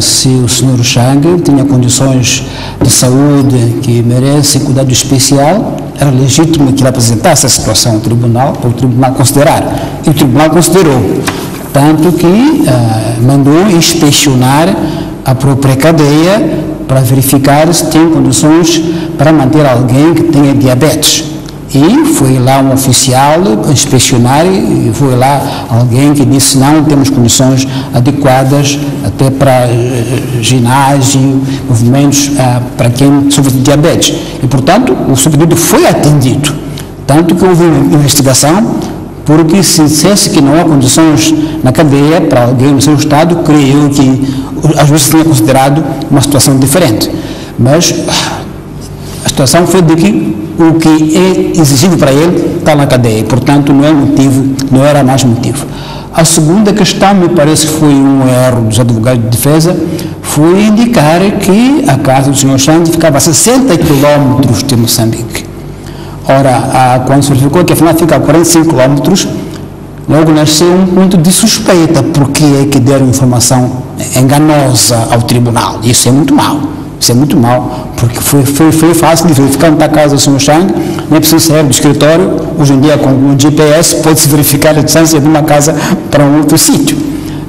[SPEAKER 4] se o Sr. Chang tinha condições de saúde que merecem cuidado especial, era legítimo que ele apresentasse a situação ao tribunal, para o tribunal considerar. E o tribunal considerou, tanto que mandou inspecionar a própria cadeia para verificar se tem condições para manter alguém que tenha diabetes. E foi lá um oficial inspecionar, e foi lá alguém que disse não temos condições adequadas até para ginásio, movimentos para quem sofre de diabetes. E, portanto, o subpedido foi atendido. Tanto que houve uma investigação, porque se dissesse que não há condições na cadeia para alguém no seu estado, creio que às vezes tinha considerado uma situação diferente. Mas a situação foi de que o que é exigido para ele está na cadeia, e, portanto, não é motivo, não era mais motivo. A segunda questão, me parece que foi um erro dos advogados de defesa, foi indicar que a casa do Sr. Chang ficava a 60 quilômetros de Moçambique. Ora, quando se verificou que afinal fica a 45 quilômetros, logo nasceu um ponto de suspeita, porque é que deram informação enganosa ao tribunal. Isso é muito mau. Isso é muito mau, porque foi fácil de verificar onde está a casa do Sr. Chang, não é preciso sair do escritório. Hoje em dia, com o GPS, pode-se verificar a distância de uma casa para um outro sítio.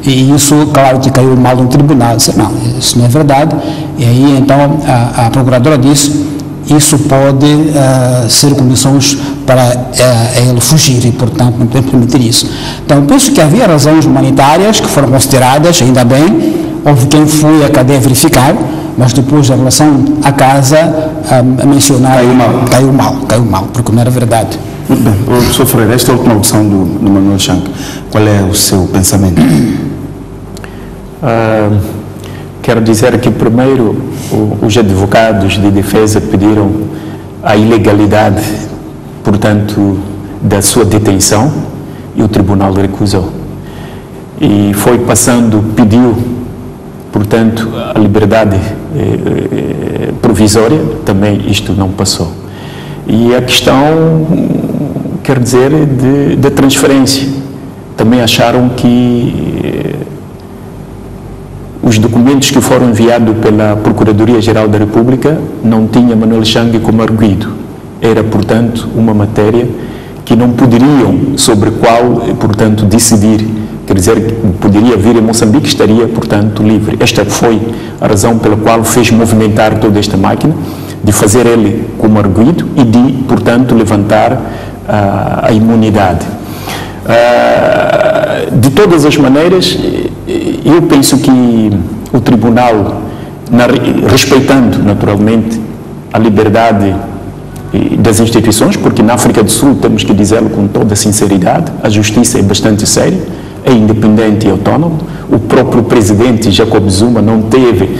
[SPEAKER 4] E isso, claro, que caiu mal no tribunal. Disse, não, isso não é verdade. E aí, então, a procuradora disse, isso pode ser condições para ele fugir, e, portanto, não podemos permitir isso. Então, penso que havia razões humanitárias que foram consideradas, ainda bem, houve quem foi à cadeia verificar, mas depois a relação à casa a mencionar caiu mal, porque não era verdade.
[SPEAKER 3] Muito bem, professor Freire, esta é a última audição do Manuel Chang. Qual é o seu pensamento?
[SPEAKER 5] Quero dizer que primeiro os advogados de defesa pediram a ilegalidade, portanto, da sua detenção, e o tribunal recusou. E foi passando, pediu, portanto, a liberdade provisória, também isto não passou. E a questão, quer dizer, de transferência. Também acharam que os documentos que foram enviados pela Procuradoria-Geral da República não tinha Manuel Chang como arguido. Era, portanto, uma matéria que não poderiam, sobre qual, portanto, decidir. Quer dizer, poderia vir em Moçambique, estaria, portanto, livre. Esta foi a razão pela qual fez movimentar toda esta máquina, de fazer ele como arguido e de, portanto, levantar a imunidade. De todas as maneiras, eu penso que o tribunal, respeitando naturalmente a liberdade das instituições, porque na África do Sul, temos que dizê-lo com toda sinceridade, a justiça é bastante séria, é independente e autónomo. O próprio presidente Jacob Zuma não teve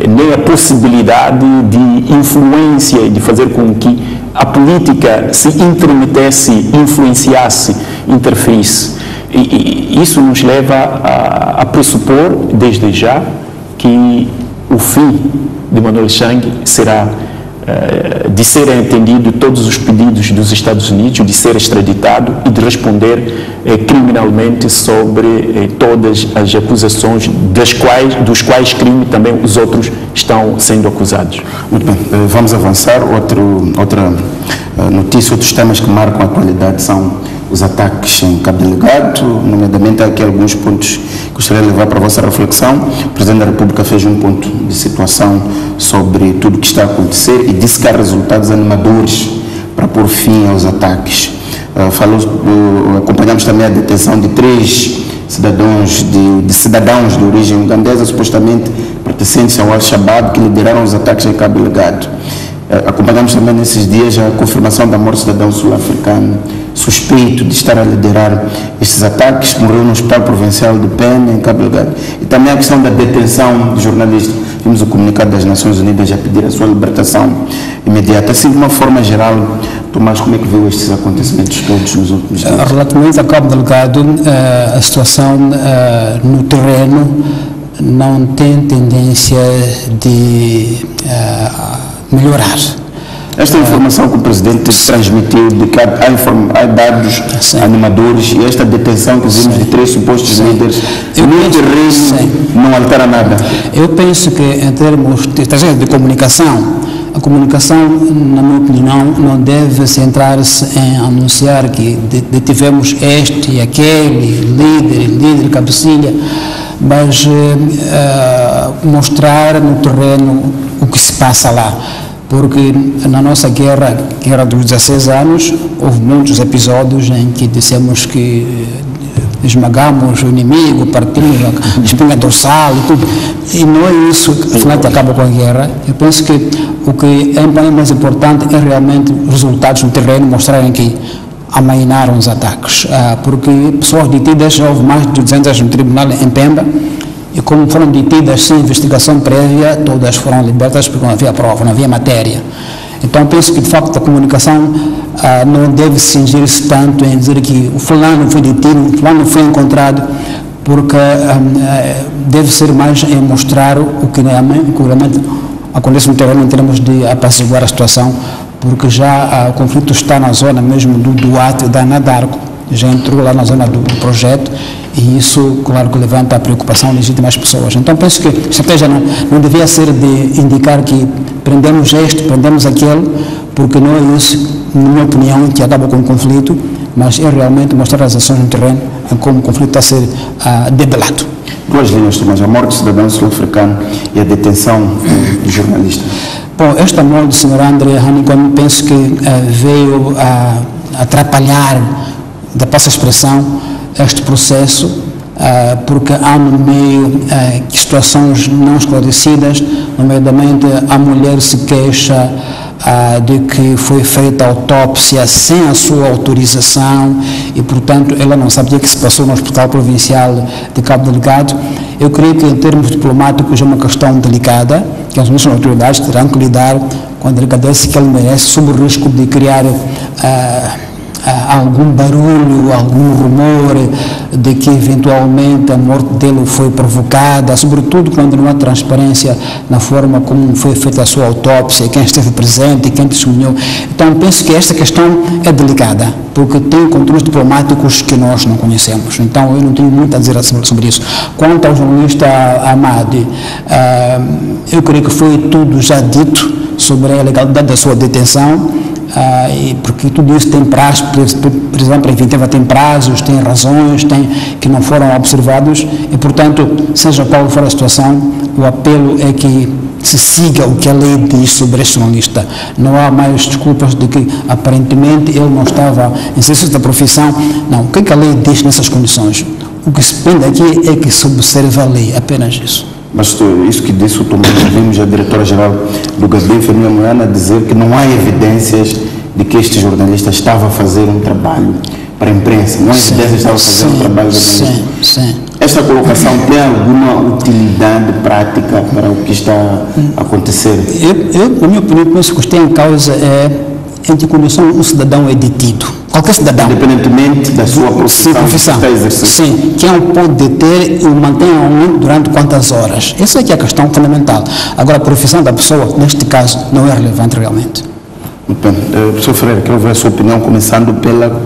[SPEAKER 5] nem a possibilidade de influência e de fazer com que a política se intrometesse, influenciasse, interferisse. E isso nos leva a pressupor, desde já, que o fim de Manuel Chang será de ser atendido todos os pedidos dos Estados Unidos, de ser extraditado e de responder criminalmente sobre todas as acusações dos quais crime também os outros estão sendo acusados.
[SPEAKER 3] Muito bem, vamos avançar. Outra notícia, outros temas que marcam a atualidade são os ataques em Cabo Delgado, nomeadamente aqui alguns pontos que gostaria de levar para a vossa reflexão. O Presidente da República fez um ponto de situação sobre tudo o que está a acontecer e disse que há resultados animadores para pôr fim aos ataques. Acompanhamos também a detenção de 3 cidadãos de origem ugandesa, supostamente pertencentes ao Al-Shabaab, que lideraram os ataques em Cabo Delgado. Acompanhamos também nesses dias a confirmação da morte do cidadão sul-africano suspeito de estar a liderar estes ataques, morreu no Hospital Provincial de Pena, em Cabo Delgado. E também a questão da detenção de jornalistas. Vimos o comunicado das Nações Unidas a pedir a sua libertação imediata. Assim, de uma forma geral, Tomás, como é que viu estes acontecimentos todos nos últimos dias?
[SPEAKER 4] Relativamente a Cabo Delgado, a situação no terreno não tem tendência de melhorar.
[SPEAKER 3] Esta informação que o Presidente transmitiu de que há dados animadores e esta detenção que vimos de 3 supostos líderes no terreno não altera nada. Eu penso que em termos de comunicação, a comunicação, na minha opinião, não deve centrar-se em anunciar que detivemos este e aquele líder, cabecilha, mas mostrar no terreno o que se passa lá. Porque na nossa guerra dos 16 anos, houve muitos episódios em que dissemos que esmagamos o inimigo, partimos a espinha dorsal e tudo. E não é isso que afinal acaba com a guerra. Eu penso que o que é mais importante é realmente os resultados no terreno mostrarem que amainaram os ataques. Porque pessoas detidas, houve mais de 200 no tribunal em Pemba, e como foram detidas sem investigação prévia, todas foram libertas porque não havia prova, não havia matéria. Então penso que de facto a comunicação não deve cingir-se tanto em dizer que o fulano foi detido, o fulano foi encontrado, porque deve ser mais em mostrar o que realmente acontece no terreno em termos de apaciguar a situação, porque já o conflito está na zona mesmo do ato da Anadarko, já entrou lá na zona do projeto, e isso, claro, que levanta a preocupação legítima às pessoas. Então, penso que a estratégia não devia ser de indicar que prendemos este, prendemos aquele, porque não é isso, na minha opinião, que acaba com o conflito, mas é realmente mostrar as ações no terreno, como o conflito está a ser debelado. Duas linhas, Tomás, a morte do cidadão sul-africano e a detenção do jornalista.
[SPEAKER 4] Bom, esta morte do Sr. André Honeycomb, penso que veio a atrapalhar, da passa a expressão, este processo porque há no meio situações não esclarecidas, nomeadamente a mulher se queixa de que foi feita autópsia sem a sua autorização e, portanto, ela não sabia o que se passou no Hospital Provincial de Cabo Delgado. Eu creio que, em termos diplomáticos, é uma questão delicada, que as nossas autoridades terão que lidar com a delicadeza que ele merece, sob o risco de criar algum barulho, algum rumor de que eventualmente a morte dele foi provocada, sobretudo quando não há transparência na forma como foi feita a sua autópsia, quem esteve presente, quem testemunhou. Então penso que esta questão é delicada, porque tem contornos diplomáticos que nós não conhecemos. Então eu não tenho muito a dizer sobre isso. Quanto ao jornalista Amadi, eu creio que foi tudo já dito sobre a legalidade da sua detenção. Porque tudo isso tem prazos, por exemplo, a Invictiva tem prazos, tem razões, que não foram observados e, portanto, seja qual for a situação, o apelo é que se siga o que a lei diz sobre este jornalista. Não há mais desculpas de que aparentemente ele não estava em exercício da profissão. Não, o que a lei diz nessas condições? O que se pede aqui é que se observe a lei, apenas isso.
[SPEAKER 3] Mas isso que disse o Tomás, vimos a diretora-geral do Gabinete, Firmina Moana, dizer que não há evidências de que este jornalista estava a fazer um trabalho para a imprensa. Não há evidências de que estava a fazer um trabalho para a imprensa.
[SPEAKER 4] Sim.
[SPEAKER 3] Esta colocação tem alguma utilidade prática para o que está a acontecer?
[SPEAKER 4] Eu na minha opinião, penso que o que tem em causa é em que condição um cidadão é detido. Qualquer cidadão.
[SPEAKER 3] Independentemente da sua profissão. Que está exercendo.
[SPEAKER 4] Sim, quem o pode deter e o mantém durante quantas horas. Essa é que é a questão fundamental. Agora, a profissão da pessoa, neste caso, não é relevante realmente.
[SPEAKER 3] Muito bem. Professor Ferreira, quero ver a sua opinião, começando pela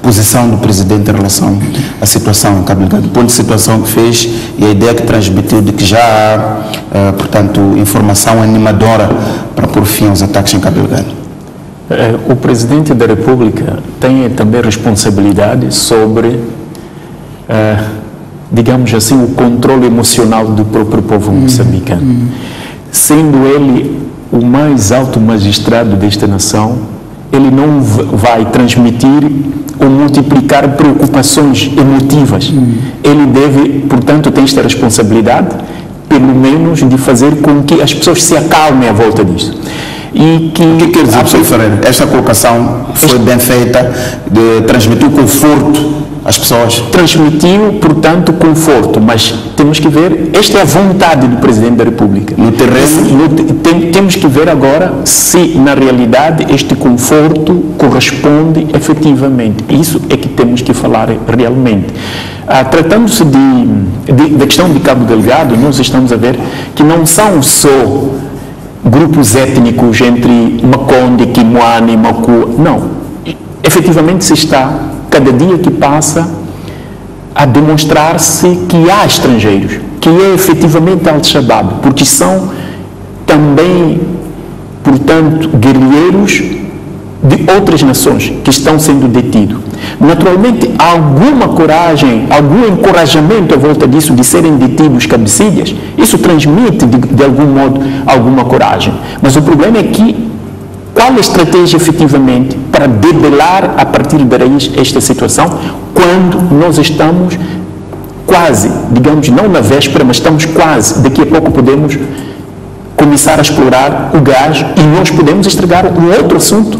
[SPEAKER 3] posição do Presidente em relação à situação em Cabo Delgado, o ponto de situação que fez e a ideia que transmitiu de que já há, portanto, informação animadora para pôr fim aos ataques em Cabo Delgado.
[SPEAKER 5] O Presidente da República tem também responsabilidade sobre, digamos assim, o controle emocional do próprio povo moçambicano. Sendo ele o mais alto magistrado desta nação, ele não vai transmitir ou multiplicar preocupações emotivas. Ele deve, portanto, ter esta responsabilidade, pelo menos, de fazer com que as pessoas se acalmem à volta disso. E que,
[SPEAKER 3] o que quer dizer, professor Ferreira? Esta colocação foi bem feita, transmitiu conforto às pessoas?
[SPEAKER 5] Transmitiu, portanto, conforto, mas temos que ver, esta é a vontade do Presidente da República.
[SPEAKER 3] No terreno?
[SPEAKER 5] Temos que ver agora se, na realidade, este conforto corresponde efetivamente. Isso é que temos que falar realmente. Tratando-se da questão de Cabo Delgado, nós estamos a ver que não são só grupos étnicos entre Maconde, Quimoane, Macua. Não. Efetivamente se está, cada dia que passa, a demonstrar-se que há estrangeiros, que é efetivamente Al-Shabaab, porque são também, portanto, guerrilheiros de outras nações que estão sendo detidos. Naturalmente, há alguma coragem, algum encorajamento à volta disso, de serem detidos cabecilhas. Isso transmite, de algum modo, alguma coragem. Mas o problema é que, qual a estratégia efetivamente para debelar a partir de raiz esta situação, quando nós estamos quase, digamos, não na véspera, mas estamos quase, daqui a pouco podemos começar a explorar o gás e nós podemos estragar um outro assunto,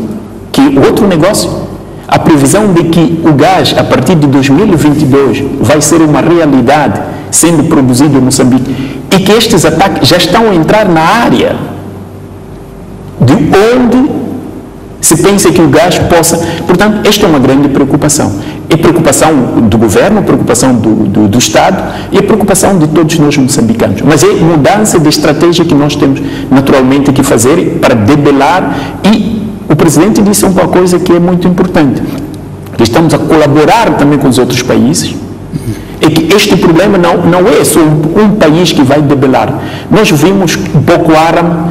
[SPEAKER 5] que outro negócio. A previsão de que o gás, a partir de 2022, vai ser uma realidade sendo produzido em Moçambique e que estes ataques já estão a entrar na área de onde se pensa que o gás possa... Portanto, esta é uma grande preocupação. É preocupação do governo, preocupação do Estado e é preocupação de todos nós moçambicanos. Mas é mudança de estratégia que nós temos naturalmente que fazer para debelar. E o Presidente disse uma coisa que é muito importante, que estamos a colaborar também com os outros países, é que este problema não é só um país que vai debelar. Nós vimos Boko Haram,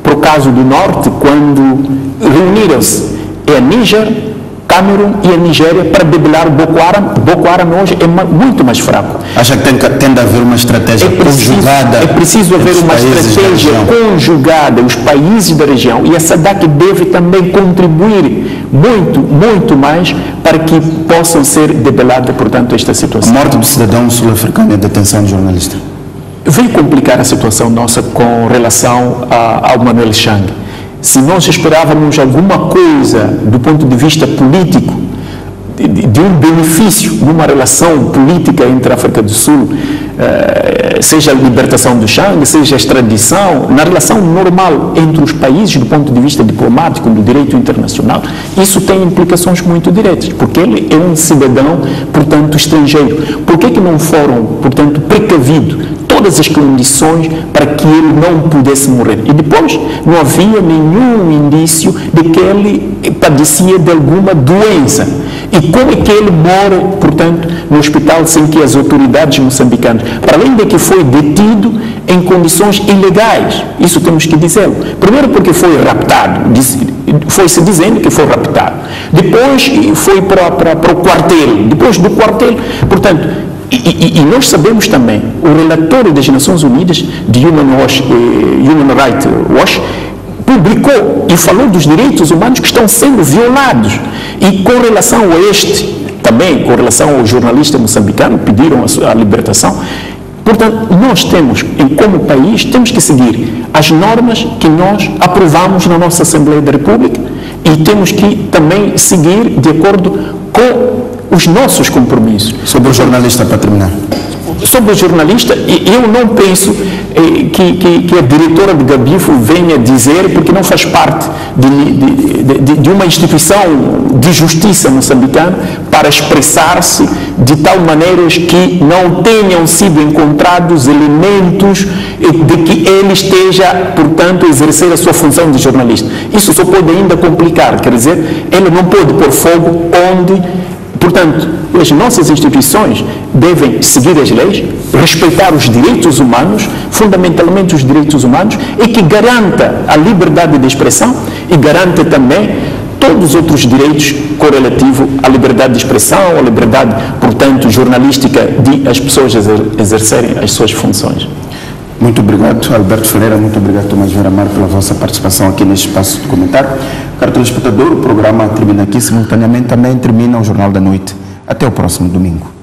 [SPEAKER 5] por caso do Norte, quando reuniram-se a Níger, Camerun e a Nigéria para debelar o Boko Haram. Boko Haram hoje é muito mais fraco.
[SPEAKER 3] Acha que tem de haver uma estratégia conjugada?
[SPEAKER 5] É preciso haver uma estratégia conjugada, os países da região, e a SADC deve também contribuir muito mais para que possam ser debeladas, portanto, esta situação.
[SPEAKER 3] A morte do cidadão sul-africano e a detenção de jornalista
[SPEAKER 5] veio complicar a situação nossa com relação ao Manuel Chang. Se nós esperávamos alguma coisa do ponto de vista político, de um benefício numa relação política entre a África do Sul, seja a libertação do Chang, seja a extradição, na relação normal entre os países do ponto de vista diplomático, do direito internacional, isso tem implicações muito diretas, porque ele é um cidadão, portanto, estrangeiro. Por que não foram, portanto, precavidos todas as condições para que ele não pudesse morrer? E depois não havia nenhum indício de que ele padecia de alguma doença. E como é que ele morre, portanto, no hospital sem que as autoridades moçambicanas, para além de que foi detido em condições ilegais, isso temos que dizê-lo. Primeiro porque foi raptado, foi-se dizendo que foi raptado. Depois foi para o quartel. Depois do quartel, portanto, e nós sabemos também, o relatório das Nações Unidas de Human Rights Watch publicou e falou dos direitos humanos que estão sendo violados. E com relação a este, também com relação ao jornalista moçambicano, pediram a libertação. Portanto, nós temos, como país, temos que seguir as normas que nós aprovamos na nossa Assembleia da República e temos que também seguir de acordo com os nossos compromissos.
[SPEAKER 3] Sobre o jornalista, para terminar.
[SPEAKER 5] Sobre o jornalista, eu não penso que a diretora de Gabifo venha dizer, porque não faz parte de uma instituição de justiça moçambicana, para expressar-se de tal maneira que não tenham sido encontrados elementos de que ele esteja, portanto, a exercer a sua função de jornalista. Isso só pode ainda complicar, quer dizer, ele não pode pôr fogo onde... Portanto, as nossas instituições devem seguir as leis, respeitar os direitos humanos, fundamentalmente os direitos humanos, e que garanta a liberdade de expressão e garanta também todos os outros direitos correlativos à liberdade de expressão, à liberdade, portanto, jornalística de as pessoas exercerem as suas funções.
[SPEAKER 3] Muito obrigado, Alberto Ferreira. Muito obrigado, Tomás Vieira Mar, pela vossa participação aqui neste espaço de comentário. Caro telespectador, o programa termina aqui. Simultaneamente também termina o Jornal da Noite. Até o próximo domingo.